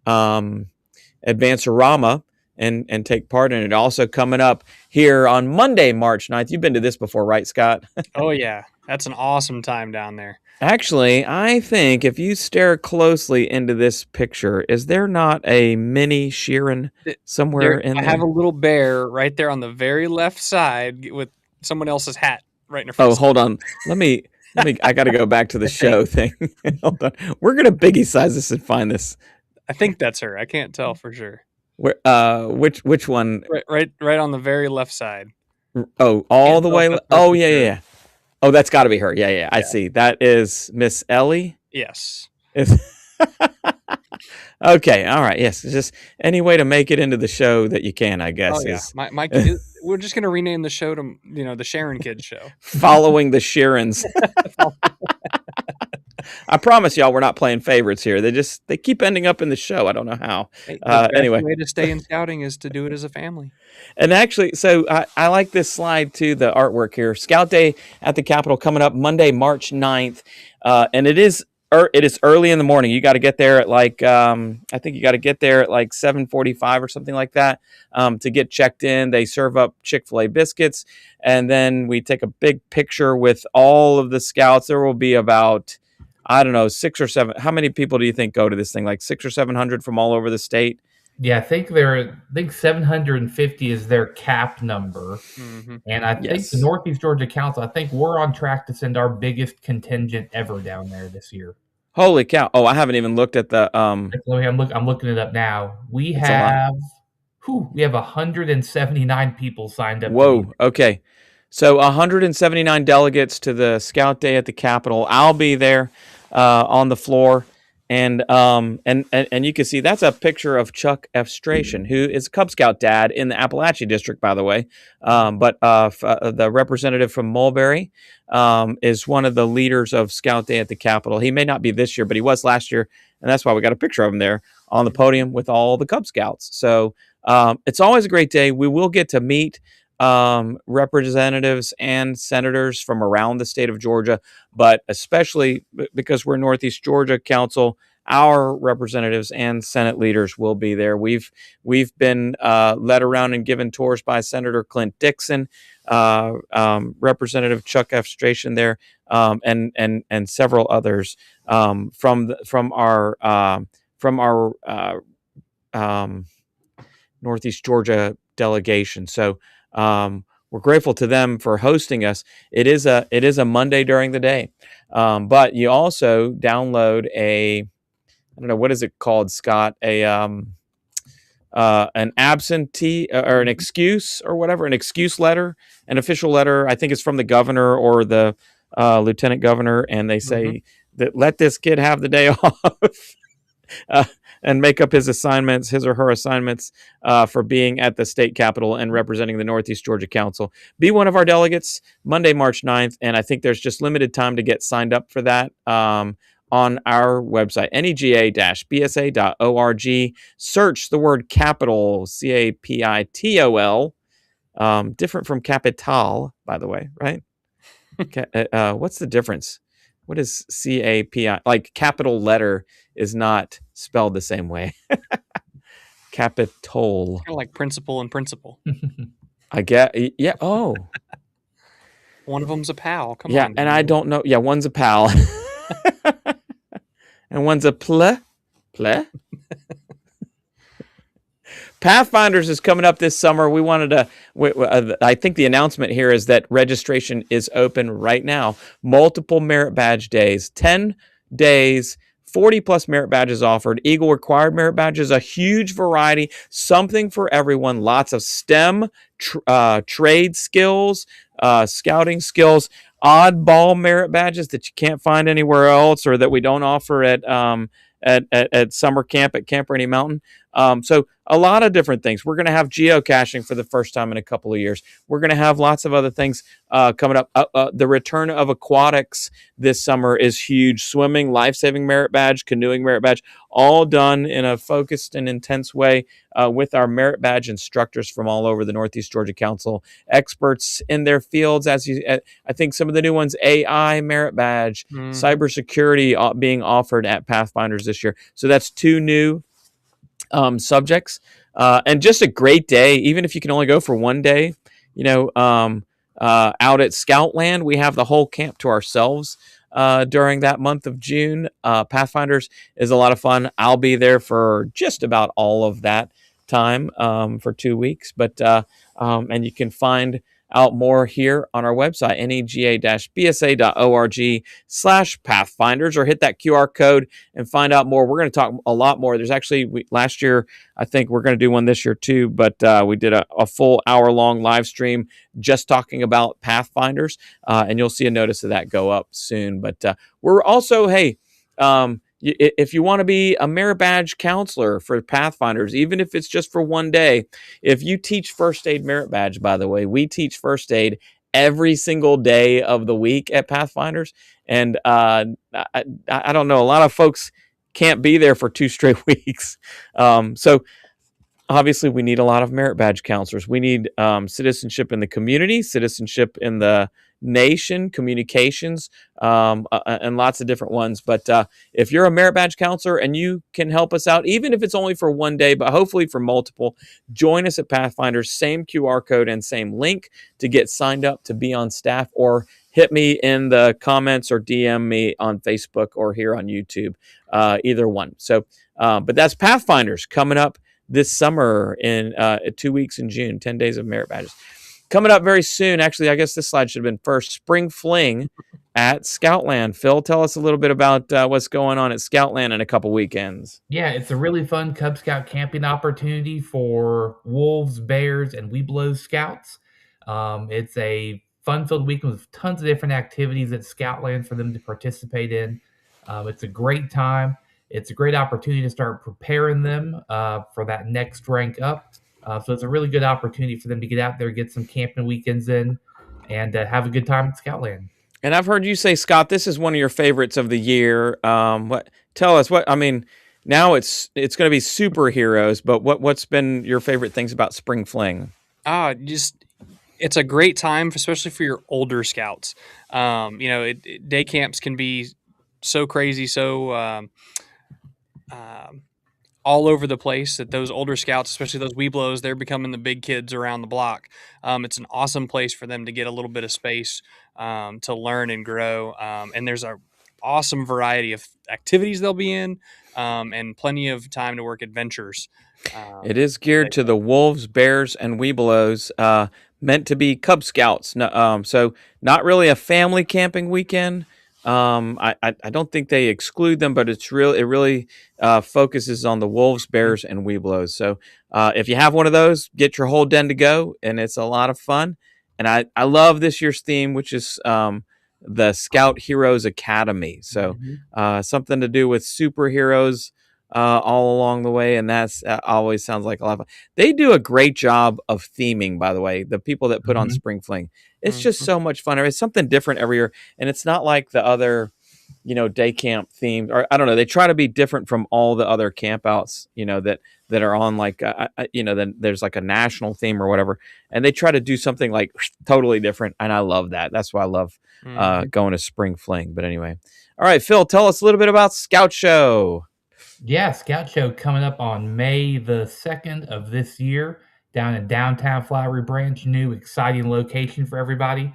Advance-A-Rama and take part in it. Also coming up here on Monday, March 9th. You've been to this before, right, Scott? Oh, yeah. That's an awesome time down there. Actually, I think if you stare closely into this picture, is there not a mini Sheeran somewhere in there? I have a little bear right there on the very left side with someone else's hat right in front. Oh, hold on. Let me. I got to go back to the show thing. Hold on. We're gonna biggie size this and find this. I think that's her. I can't tell for sure. Where? Which one? Right on the very left side. Oh, all the way. Oh, yeah. Oh, that's got to be her. Yeah. I see. That is Miss Ellie. Yes. Okay. All right. Yes. Just any way to make it into the show that you can, I guess. Oh, yeah. My we're just gonna rename the show to the Sharon Kids Show. Following the Sharons. I promise y'all, we're not playing favorites here. They keep ending up in the show. I don't know how. Anyway, the way to stay in scouting is to do it as a family. And actually, so I like this slide too, the artwork here. Scout Day at the Capitol coming up Monday, March 9th. And it is early in the morning. You got to get there at like, I think you got to get there at like 7:45 or something like that to get checked in. They serve up Chick-fil-A biscuits. And then we take a big picture with all of the Scouts. There will be about, I don't know, 6 or 7. How many people do you think go to this thing? Like 600 or 700 from all over the state? Yeah, I think 750 is their cap number. Mm-hmm. And I think the Northeast Georgia Council, I think we're on track to send our biggest contingent ever down there this year. Holy cow. Oh, I haven't even looked at the I'm looking it up now. We have 179 people signed up. Whoa, okay. So 179 delegates to the Scout Day at the Capitol. I'll be there on the floor. And you can see that's a picture of Chuck F. Strachan, who is a Cub Scout dad in the Appalachia District, by the way. But the representative from Mulberry is one of the leaders of Scout Day at the Capitol. He may not be this year, but he was last year. And that's why we got a picture of him there on the podium with all the Cub Scouts. So it's always a great day. We will get to meet representatives and senators from around the state of Georgia, but especially because we're Northeast Georgia Council, our representatives and Senate leaders will be there. We've been led around and given tours by Senator Clint Dixon, Representative Chuck F. Stration there, and several others from our Northeast Georgia delegation. So we're grateful to them for hosting us. It is a Monday during the day, but you also download I don't know, what is it called, Scott? An absentee or an excuse or whatever, an excuse letter, an official letter. I think it's from the governor or the lieutenant governor, and they say that let this kid have the day off. And make up his or her assignments for being at the state capitol and representing the Northeast Georgia Council. Be one of our delegates Monday, March 9th. And I think there's just limited time to get signed up for that on our website, nega-bsa.org. Search the word capital, CAPITOL, different from capital, by the way, right? What's the difference? What is CAPI? Like capital letter is not spelled the same way. Capitol. Kind of like principal and principal. I get. Yeah. Oh. One of them's a pal. Come on. Yeah, and I don't know. Yeah, one's a pal. And one's a ple. Pathfinders is coming up this summer. We wanted to, I think the announcement here is that registration is open right now. Multiple merit badge days, 10 days, 40 plus merit badges offered. Eagle required merit badges, a huge variety, something for everyone. Lots of STEM, trade skills, scouting skills, oddball merit badges that you can't find anywhere else or that we don't offer at summer camp at Camp Rainy Mountain. So a lot of different things. We're going to have geocaching for the first time in a couple of years. We're going to have lots of other things coming up. The return of aquatics this summer is huge. Swimming, life-saving merit badge, canoeing merit badge, all done in a focused and intense way with our merit badge instructors from all over the Northeast Georgia Council, experts in their fields. I think some of the new ones, AI merit badge, cybersecurity being offered at Pathfinders this year. So that's 2 new subjects, and just a great day. Even if you can only go for one day, out at Scoutland, we have the whole camp to ourselves during that month of June. Pathfinders is a lot of fun. I'll be there for just about all of that time for 2 weeks, but and you can find out more here on our website, nega-bsa.org/pathfinders, or hit that QR code and find out more. We're going to talk a lot more. There's actually, last year, I think we're going to do one this year too, but we did a full hour-long live stream just talking about Pathfinders, and you'll see a notice of that go up soon. But we're also, if you want to be a merit badge counselor for Pathfinders, even if it's just for one day, if you teach first aid merit badge, by the way, we teach first aid every single day of the week at Pathfinders. And I don't know, a lot of folks can't be there for 2 straight weeks. So obviously we need a lot of merit badge counselors. We need citizenship in the community, citizenship in the nation, communications, and lots of different ones. But if you're a merit badge counselor and you can help us out, even if it's only for one day, but hopefully for multiple, join us at Pathfinders. Same QR code and same link to get signed up to be on staff, or hit me in the comments or DM me on Facebook or here on YouTube, either one. So, but that's Pathfinders coming up this summer in 2 weeks in June, 10 days of merit badges. Coming up very soon, actually, I guess this slide should have been first, Spring Fling at Scoutland. Phil, tell us a little bit about what's going on at Scoutland in a couple weekends. Yeah, it's a really fun Cub Scout camping opportunity for wolves, bears, and Webelos Scouts. It's a fun-filled weekend with tons of different activities at Scoutland for them to participate in. It's a great time. It's a great opportunity to start preparing them for that next rank up. So it's a really good opportunity for them to get out there, get some camping weekends in, and have a good time at Scoutland. And I've heard you say, Scott, this is one of your favorites of the year. Tell us what, I mean, now it's going to be superheroes, but what's been your favorite things about Spring Fling? It's a great time, especially for your older scouts. Day camps can be so crazy, so all over the place, that those older scouts, especially those Weeblos, they're becoming the big kids around the block. It's an awesome place for them to get a little bit of space to learn and grow. And there's a awesome variety of activities they'll be in, and plenty of time to work adventures. It is geared to the wolves, bears, and webelos, meant to be Cub Scouts. So not really a family camping weekend. I don't think they exclude them, but it really focuses on the wolves, bears, and webelos. So if you have one of those, get your whole den to go, and it's a lot of fun. And I love this year's theme, which is the Scout Heroes Academy. So something to do with superheroes all along the way, and that's always sounds like a lot of fun. They do a great job of theming, by the way. The people that put on Spring Fling, it's just so much fun. It's something different every year, and it's not like the other, day camp themed, or I don't know. They try to be different from all the other campouts, that are on like, then there's like a national theme or whatever, and they try to do something like totally different, and I love that. That's why I love going to Spring Fling. But anyway, all right, Phil, tell us a little bit about Scout Show. Yeah, Scout Show coming up on May the 2nd of this year down in downtown Flowery Branch. New exciting location for everybody.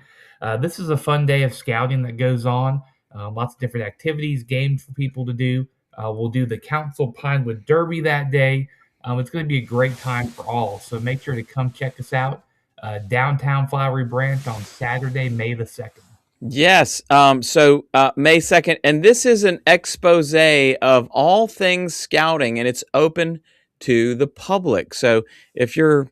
This is a fun day of scouting that goes on. Lots of different activities, games for people to do. We'll do the Council Pinewood Derby that day. It's going to be a great time for all. So make sure to come check us out. Downtown Flowery Branch on Saturday, May the 2nd. Yes. So May 2nd, and this is an expose of all things scouting, and it's open to the public. So if you're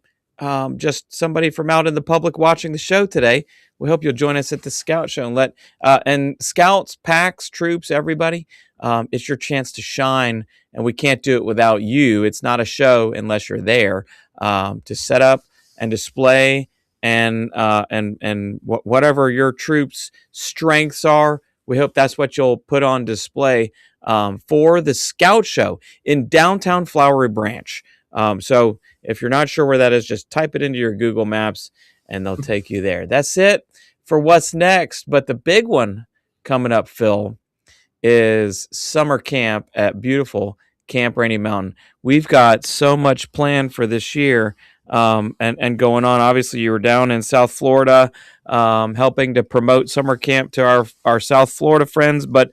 just somebody from out in the public watching the show today, we hope you'll join us at the Scout Show and scouts, packs, troops, everybody. It's your chance to shine, and we can't do it without you. It's not a show unless you're there to set up and display and whatever your troops' strengths are. We hope that's what you'll put on display for the Scout Show in downtown Flowery Branch. So if you're not sure where that is, just type it into your Google Maps and they'll take you there. That's it for what's next. But the big one coming up, Phil, is summer camp at beautiful Camp Rainy Mountain. We've got so much planned for this year. And going on. Obviously, you were down in South Florida, helping to promote summer camp to our South Florida friends. But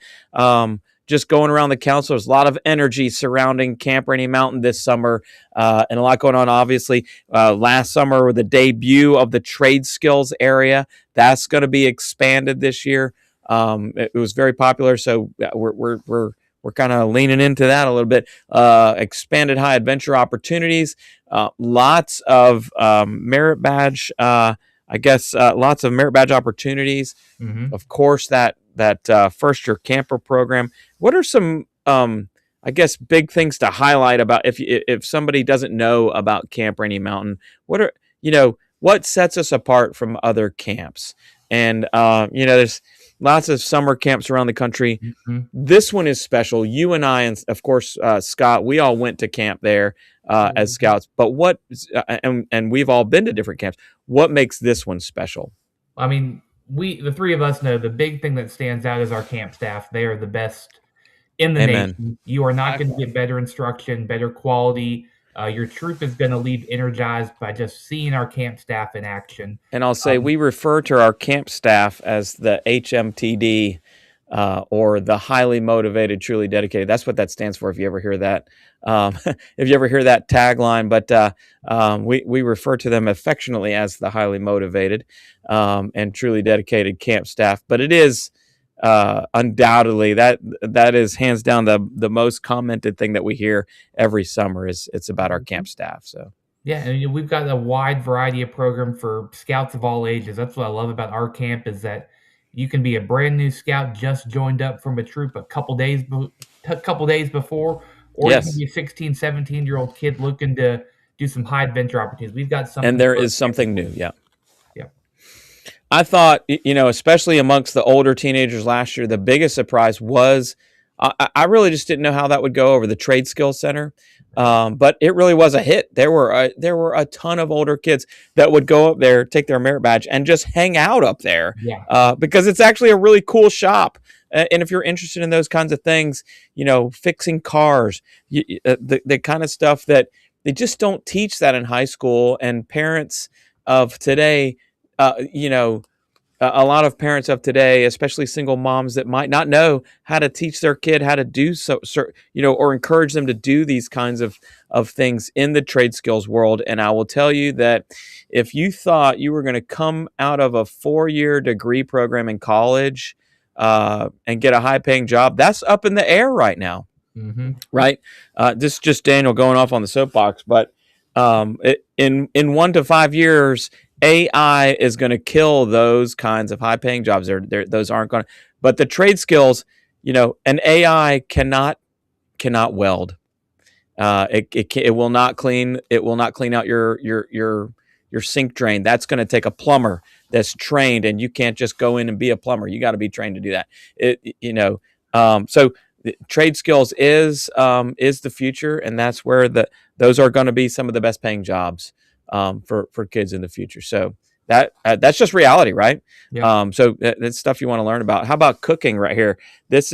just going around the council, there's a lot of energy surrounding Camp Rainy Mountain this summer, and a lot going on. Obviously, last summer with the debut of the trade skills area, that's going to be expanded this year. It was very popular, so we're kind of leaning into that a little bit. Expanded high adventure opportunities, lots of merit badge. Lots of merit badge opportunities. Of course, that first year camper program. What are some big things to highlight about if somebody doesn't know about Camp Rainy Mountain? What sets us apart from other camps? And there's lots of summer camps around the country. This one is special. You and I, and of course, Scott, we all went to camp there as scouts. But and we've all been to different camps. What makes this one special? I mean, the three of us know the big thing that stands out is our camp staff. They are the best in the nation. You are not going to get better instruction, better quality. Your troop is going to leave energized by just seeing our camp staff in action. And I'll say we refer to our camp staff as the HMTD, or the highly motivated, truly dedicated. That's what that stands for. If you ever hear that, tagline, but we refer to them affectionately as the highly motivated and truly dedicated camp staff. But it is undoubtedly that is hands down the most commented thing that we hear every summer it's about our camp staff. So yeah, and we've got a wide variety of program for scouts of all ages. That's what I love about our camp, is that you can be a brand new scout just joined up from a troop a couple days before, or you can be a 16, 17-year-old kid looking to do some high adventure opportunities. We've got something, and there is something new. Yeah. I thought, especially amongst the older teenagers last year, the biggest surprise was I really just didn't know how that would go over the Trade Skills Center, but it really was a hit. There were a ton of older kids that would go up there, take their merit badge, and just hang out up there, because it's actually a really cool shop. And if you're interested in those kinds of things, fixing cars, the kind of stuff that they just don't teach that in high school. And parents of today, a lot of parents of today, especially single moms that might not know how to teach their kid how to do or encourage them to do these kinds of things in the trade skills world. And I will tell you that if you thought you were going to come out of a 4-year degree program in college and get a high paying job, that's up in the air right now. Mm-hmm. Right. This is just Daniel going off on the soapbox, but in 1 to 5 years, AI is going to kill those kinds of high paying jobs. Those aren't going to, but the trade skills, an AI cannot weld. It will not clean. It will not clean out your sink drain. That's going to take a plumber that's trained, and you can't just go in and be a plumber. You got to be trained to do that. So trade skills is the future, and that's where those are going to be some of the best paying jobs for kids in the future. So that's just reality, right? Yeah. So that's stuff you want to learn about. How about cooking right here? This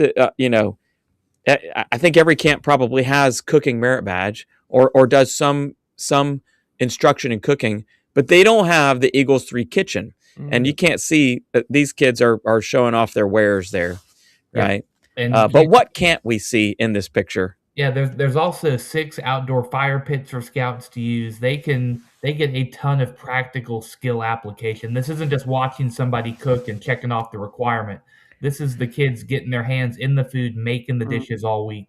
I think every camp probably has cooking merit badge or does some instruction in cooking, but they don't have the Eagles 3 kitchen. And you can't see these kids are showing off their wares there, right? And but what can't we see in this picture? Yeah, there's also 6 outdoor fire pits for scouts to use. They get a ton of practical skill application. This isn't just watching somebody cook and checking off the requirement. This is the kids getting their hands in the food, making the dishes all week,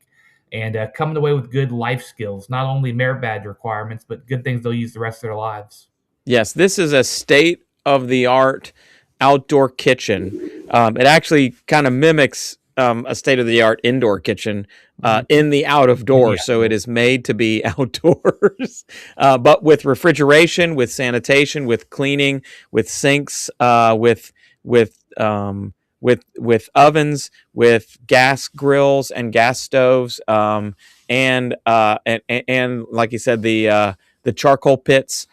and coming away with good life skills. Not only merit badge requirements, but good things they'll use the rest of their lives. Yes, this is a state-of-the-art outdoor kitchen. It actually kind of mimics a state-of-the-art indoor kitchen in the out of doors. So it is made to be outdoors, but with refrigeration, with sanitation, with cleaning, with sinks, with ovens, with gas grills and gas stoves, and like you said, the charcoal pits.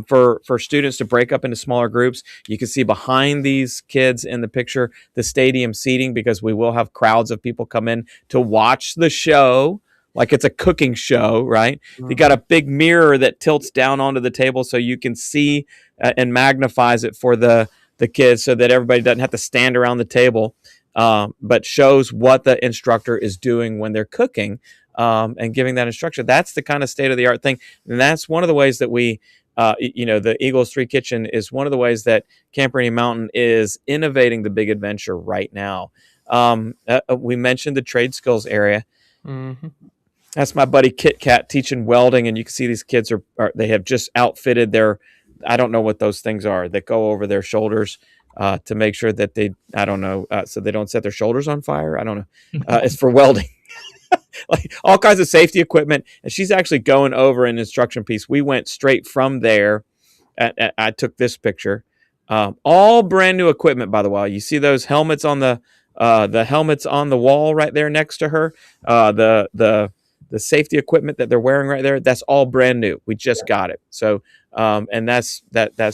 For students to break up into smaller groups. You can see behind these kids in the picture the stadium seating, because we will have crowds of people come in to watch the show like it's a cooking show, right? You got a big mirror that tilts down onto the table so you can see and magnifies it for the kids, so that everybody doesn't have to stand around the table, but shows what the instructor is doing when they're cooking and giving that instruction. That's the kind of state-of-the-art thing, and that's one of the ways that we the Eagles 3 kitchen is one of the ways that Camp Rainy Mountain is innovating the big adventure right now. We mentioned the trade skills area. Mm-hmm. That's my buddy Kit Kat teaching welding, and you can see these kids they have just outfitted their, I don't know what those things are that go over their shoulders to make sure that so they don't set their shoulders on fire. I don't know. It's for welding. Like all kinds of safety equipment, and she's actually going over an instruction piece. We went straight from there. I took this picture. All brand new equipment, by the way. You see those helmets on the helmets on the wall right there next to her. The safety equipment that they're wearing right there. That's all brand new. We just got it. So and that's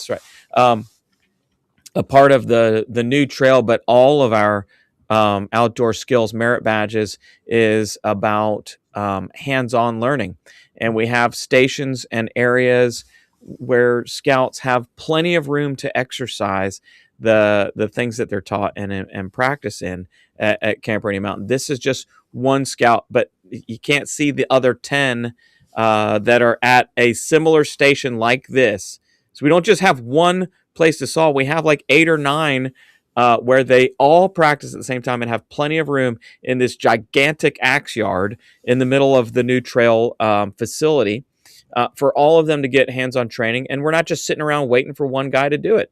right. A part of the new trail, but all of our outdoor skills merit badges is about hands-on learning, and we have stations and areas where scouts have plenty of room to exercise the things that they're taught and practice in at Camp Rainy Mountain. This is just one scout, but you can't see the other 10 that are at a similar station like this. So we don't just have one place to saw. We have like 8 or 9 where they all practice at the same time and have plenty of room in this gigantic axe yard in the middle of the new trail facility for all of them to get hands-on training. And we're not just sitting around waiting for one guy to do it.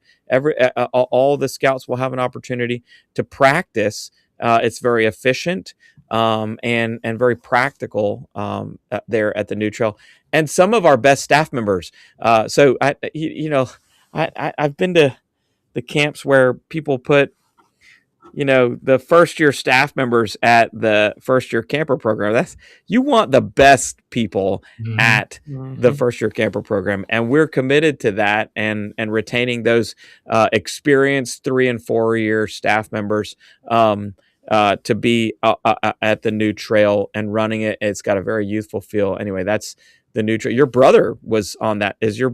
All the scouts will have an opportunity to practice. It's very efficient and very practical there at the new trail. And some of our best staff members. So I've been to the camps where people put, the first year staff members at the first year camper program. You want the best people at the first year camper program. And we're committed to that and retaining those experienced 3 and 4 year staff members. to be at the new trail and running it. It's got a very youthful feel. Anyway, that's the new trail. Your brother was on that. Is he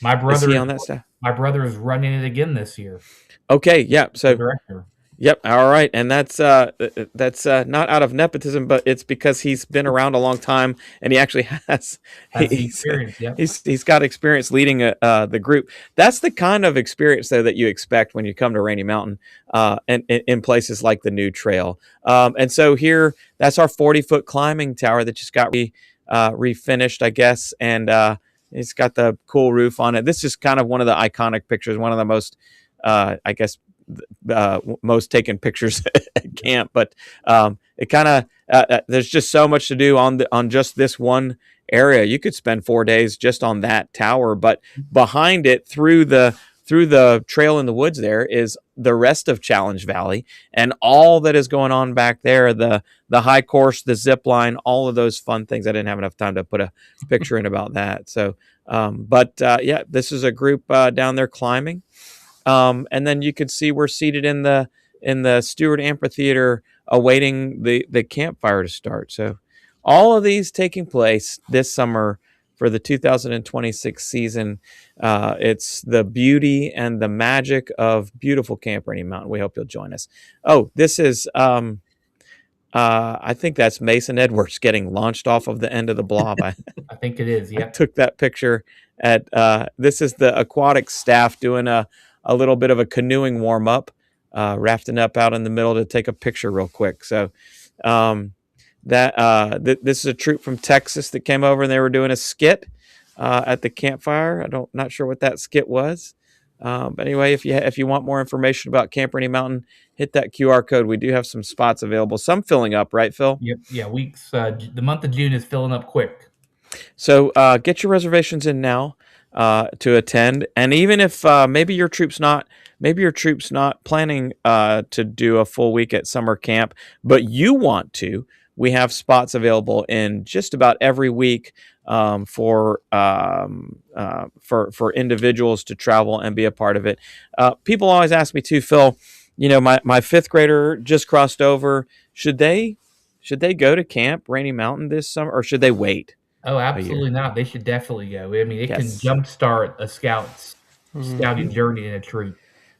My brother on that staff? My brother is running it again this year. Okay, yeah. The So director. yep. All right. And that's not out of nepotism, but it's because he's been around a long time and he actually has the experience. Yep. He's got experience leading the group. That's the kind of experience though that you expect when you come to Rainy Mountain, and in places like the new trail. And so here, that's our 40-foot climbing tower that just got refinished, I guess, and it's got the cool roof on it. This is kind of one of the iconic pictures, one of the most, I guess, most taken pictures at camp, but it kind of there's just so much to do on just this one area. You could spend 4 days just on that tower, but behind it, through the trail in the woods, there is the rest of Challenge Valley and all that is going on back there, the high course, the zip line, all of those fun things. I didn't have enough time to put a picture in about that. So yeah, this is a group down there climbing. And then you could see we're seated in the Stewart Amphitheater awaiting the campfire to start. So all of these taking place this summer for the 2026 season. It's the beauty and the magic of beautiful Camp Rainy Mountain. We hope you'll join us. Oh, this is I think that's Mason Edwards getting launched off of the end of the blob. I think it is. Yeah. I took that picture at this is the aquatic staff doing a little bit of a canoeing warm up, rafting up out in the middle to take a picture real quick. So this is a troop from Texas that came over and they were doing a skit at the campfire. Not sure what that skit was. But anyway, if you want more information about Camp Rainy Mountain, hit that QR code. We do have some spots available. Some filling up, right, Phil? Yep. Yeah. Weeks. The month of June is filling up quick. So get your reservations in now to attend. And even if maybe your troop's not planning to do a full week at summer camp, but you want to, we have spots available in just about every week for individuals to travel and be a part of it. People always ask me too, Phil, my fifth grader just crossed over. Should they go to Camp Rainy Mountain this summer, or should they wait? Oh, absolutely not. They should definitely go. I mean, it can jumpstart a scouting journey in a troop.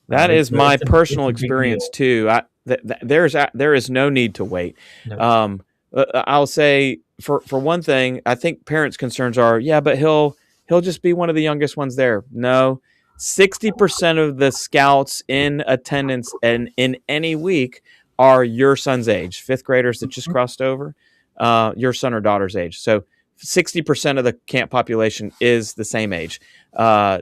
That is my personal experience too. There is no need to wait. No. I'll say for one thing, I think parents' concerns are, yeah, but he'll just be one of the youngest ones there. No, 60% of the scouts in attendance and in any week are your son's age, fifth graders that just crossed over, your son or daughter's age. So 60% of the camp population is the same age. So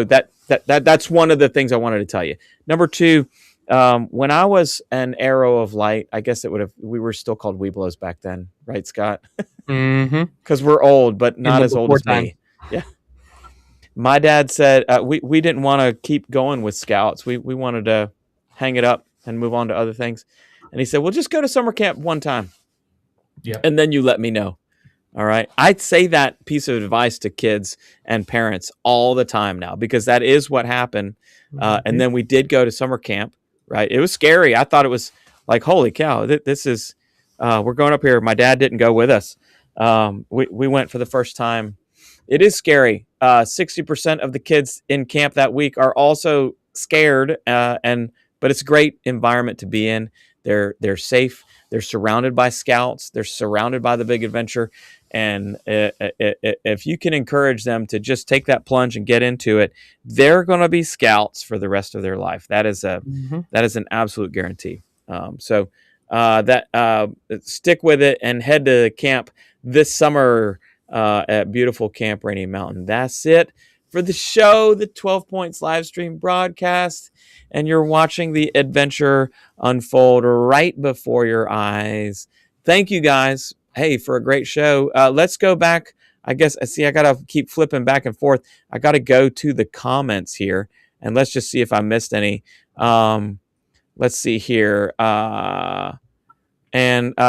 that's one of the things I wanted to tell you. Number two, when I was an Arrow of Light, I guess we were still called Weeblos back then, right, Scott? Mm-hmm. Because we're old, but not as old as me. Yeah. My dad said we didn't want to keep going with Scouts. We wanted to hang it up and move on to other things. And he said, well, just go to summer camp one time. Yeah. And then you let me know. All right. I'd say that piece of advice to kids and parents all the time now, because that is what happened. And then we did go to summer camp, right? It was scary. I thought it was like, holy cow, this is, we're going up here. My dad didn't go with us. We went for the first time. It is scary. 60% of the kids in camp that week are also scared. But it's a great environment to be in. They're safe. They're surrounded by scouts. They're surrounded by the big adventure. And if you can encourage them to just take that plunge and get into it, they're going to be scouts for the rest of their life. That is an absolute guarantee. So stick with it and head to camp this summer at beautiful Camp Rainy Mountain. That's it for the show, the 12 Points live stream broadcast. And you're watching the adventure unfold right before your eyes. Thank you guys. Hey, for a great show. Let's go back. I guess I got to keep flipping back and forth. I got to go to the comments here and let's just see if I missed any. Let's see here. And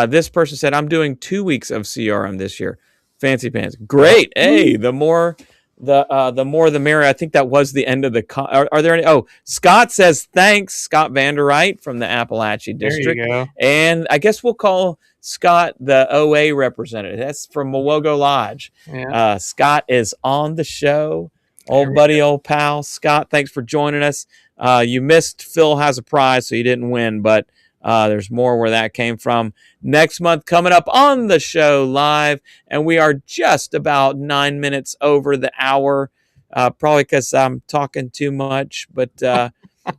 this person said, I'm doing 2 weeks of CRM this year. Fancy pants. Great. Hey, the more the more the merrier. I think that was the end of the. Are there any? Oh, Scott says thanks, Scott Vanderite from the Appalachia There District, you go. and I guess we'll call Scott the OA representative. That's from Mowogo Lodge. Yeah. Scott is on the show. Old buddy, old pal, Scott. Thanks for joining us. You missed Phil Has a Prize, so you didn't win, but there's more where that came from. Next month, coming up on the show live, and we are just about 9 minutes over the hour, probably because I'm talking too much. But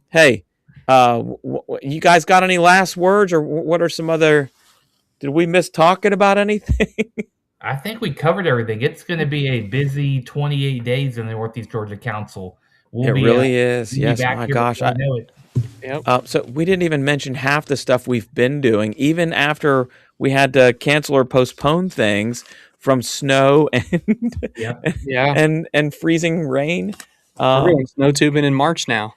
hey, you guys got any last words, or what are some other? Did we miss talking about anything? I think we covered everything. It's going to be a busy 28 days in the Northeast Georgia Council. It really is. We'll Yes, be back my here gosh. before I know it. Yep. So we didn't even mention half the stuff we've been doing, even after we had to cancel or postpone things from snow and Yep. Yeah. and freezing rain. Everyone's snow tubing in March now.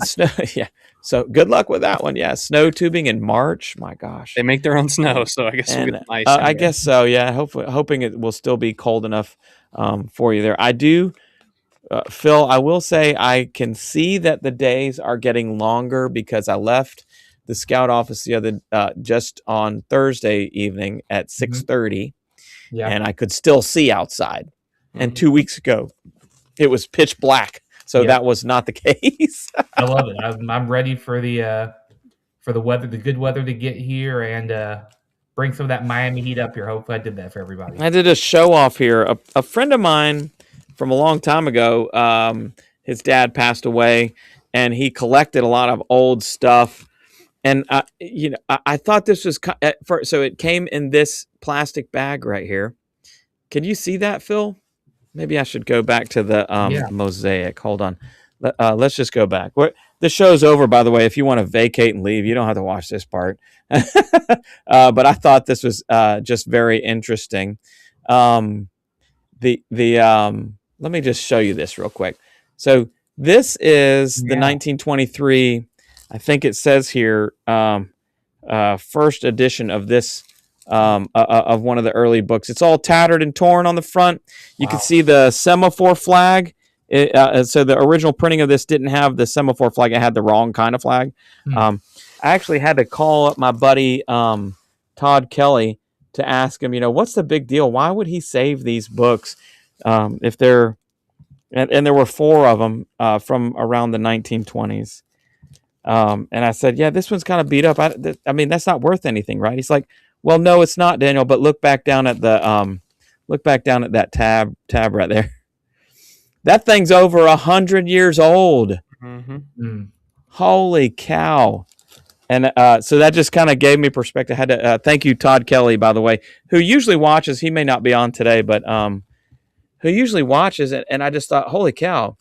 Snow. Yeah. So good luck with that one. Yeah, snow tubing in March. My gosh. They make their own snow, so I guess we'll And get some ice. I guess so. Yeah. Hoping it will still be cold enough for you there. I do. Phil, I will say I can see that the days are getting longer because I left the scout office the other just on Thursday evening at 6:30, Yeah. and I could still see outside. And Mhm. 2 weeks ago, it was pitch black, so Yeah. that was not the case. I love it. I'm ready for the weather, the good weather to get here and bring some of that Miami heat up here. Hopefully, I did that for everybody. I did a show off here. A friend of mine from a long time ago, his dad passed away, and he collected a lot of old stuff. And I thought this was so it came in this plastic bag right here. Can you see that, Phil? Maybe I should go back to the Yeah. mosaic. Hold on. Let's just go back. The show's over, by the way. If you want to vacate and leave, you don't have to watch this part. But I thought this was just very interesting. Let me just show you this real quick. So this is the 1923. I think it says here first edition of this of one of the early books. It's all tattered and torn on the front. You can see the semaphore flag. So the original printing of this didn't have the semaphore flag. It had the wrong kind of flag. I actually had to call up my buddy Todd Kelly to ask him, what's the big deal? Why would he save these books if they're and there were 4 of them from around the 1920s. And I said, yeah, this one's kind of beat up. I mean, that's not worth anything, right? He's like, well, no, it's not, Daniel. But look back down at that tab right there. That thing's over 100 years old. Mm-hmm. Holy cow! And so that just kind of gave me perspective. I had to thank you, Todd Kelly, by the way, who usually watches. He may not be on today, but who usually watches it. And I just thought, holy cow!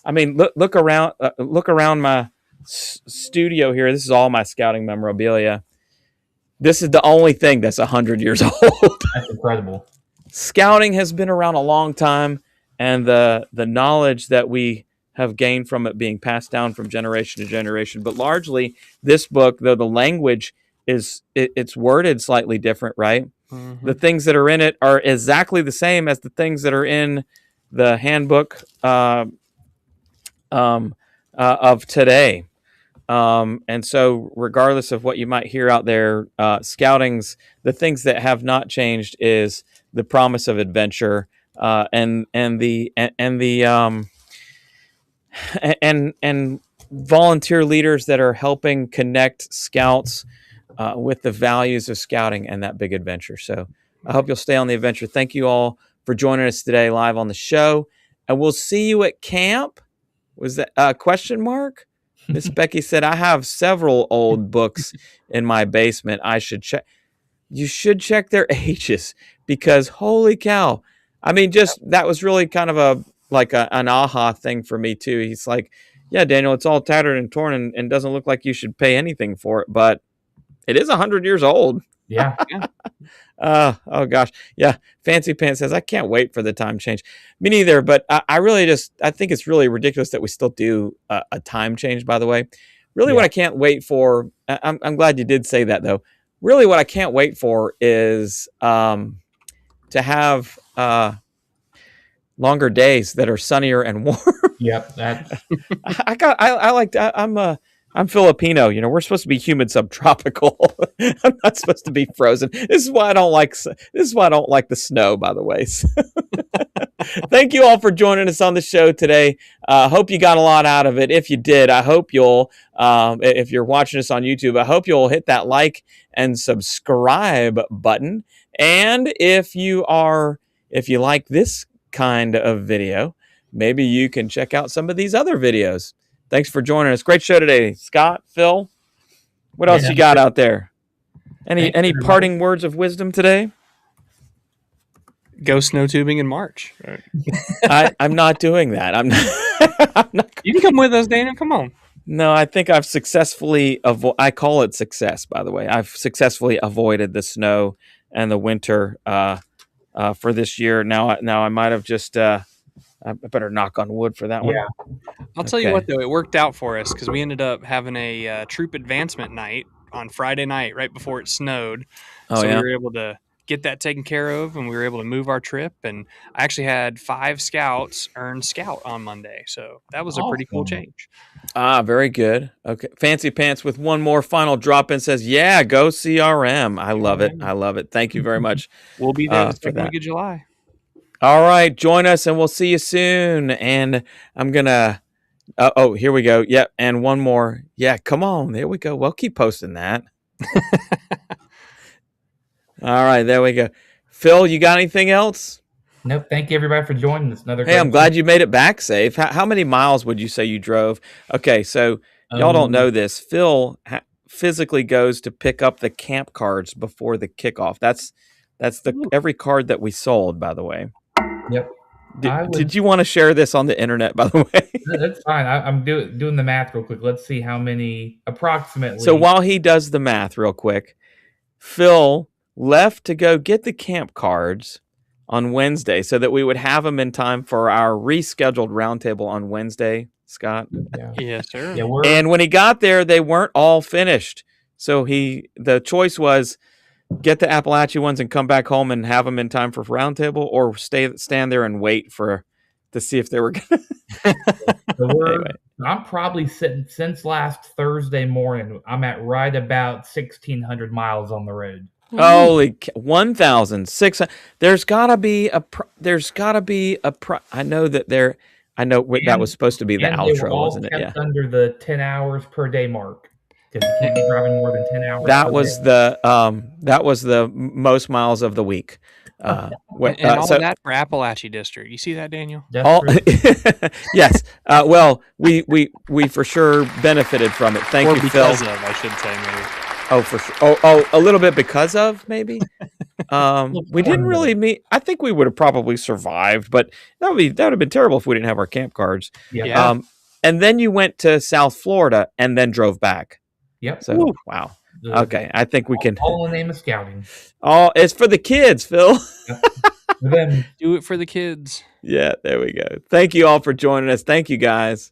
I mean, look around my studio here. This is all my scouting memorabilia. This is the only thing that's 100 years old. That's incredible. Scouting has been around a long time, and the knowledge that we have gained from it being passed down from generation to generation. But largely, this book, though the language it's worded slightly different, right? Mm-hmm. The things that are in it are exactly the same as the things that are in the handbook of today. And so regardless of what you might hear out there, scouting's, the things that have not changed is the promise of adventure, and volunteer leaders that are helping connect scouts with the values of scouting and that big adventure. So I hope you'll stay on the adventure. Thank you all for joining us today live on the show, and we'll see you at camp. Was that a question mark? Miss Becky said, I have several old books in my basement. I should check. You should check their ages, because holy cow. I mean, just that was really kind of an aha thing for me too. He's like, yeah, Daniel, it's all tattered and torn and doesn't look like you should pay anything for it, but it is 100 years old. Yeah. Oh gosh. Yeah. Fancy Pants says, I can't wait for the time change. Me neither, but I really I think it's really ridiculous that we still do a time change, by the way. Really, what I can't wait for, I'm glad you did say that though. Really what I can't wait for is to have longer days that are sunnier and warm. Yep, that's I'm Filipino. You know, we're supposed to be humid subtropical. I'm not supposed to be frozen. This is why I don't like the snow, by the way. Thank you all for joining us on the show today. Hope you got a lot out of it. If you did, I hope you'll, if you're watching us on YouTube, I hope you'll hit that like and subscribe button. And if you like this kind of video, maybe you can check out some of these other videos. Thanks for joining us. Great show today, Scott, Phil. What else you got out there? Any parting words of wisdom today? Go snow tubing in March. I'm not doing that. I'm not. You can come with us, Daniel. Come on. No, I think I've successfully I call it success, by the way. I've successfully avoided the snow and the winter for this year. Now I might have just. I better knock on wood for that one. yeah. I'll tell you what, though, it worked out for us because we ended up having a troop advancement night on Friday night right before it snowed. Oh, so yeah? we were able to get that taken care of, and we were able to move our trip. And I actually had 5 scouts earn scout on Monday. So that was a pretty cool change. Very good. Okay. Fancy Pants with one more final drop in says, yeah, go CRM. I love it. I love it. Thank you very much. We'll be there the for second that. week of July. All right, join us and we'll see you soon. And I'm going to, here we go. Yep, and one more. Yeah, come on. There we go. We'll keep posting that. All right, there we go. Phil, you got anything else? Nope. Thank you, everybody, for joining us. Hey, I'm glad you made it back safe. How many miles would you say you drove? Okay, so y'all don't know this. Phil physically goes to pick up the camp cards before the kickoff. That's every card that we sold, by the way. Yep. Did you want to share this on the internet, by the way? That's fine. I'm doing the math real quick. Let's see how many approximately. So while he does the math real quick, Phil left to go get the camp cards on Wednesday so that we would have them in time for our rescheduled roundtable on Wednesday, Scott. Yeah. Yes, sir. Yeah, And when he got there, they weren't all finished. So the choice was get the Appalachia ones and come back home and have them in time for roundtable, or stand there and wait to see if they were going to. Anyway. I'm probably sitting since last Thursday morning. I'm at right about 1,600 miles on the road. Holy 1,600! There's gotta be a. I know that there. I know that was supposed to be the outro, wasn't it? Yeah. Under the 10 hours per day mark. Because you can't be driving more than 10 hours. That was the most miles of the week. And all that for Appalachia District. You see that, Daniel? Yes. Well, we for sure benefited from it. Thank you, Phil. Because of, I should say, maybe. Oh, for sure. Oh, a little bit because of, maybe. We didn't really meet. I think we would have probably survived, but that would have been terrible if we didn't have our camp cards. Yeah. And then you went to South Florida and then drove back. Yep. So wow. Okay, I think we can. All in the name of scouting. Oh, it's for the kids, Phil. Then do it for the kids. Yeah, there we go. Thank you all for joining us. Thank you, guys.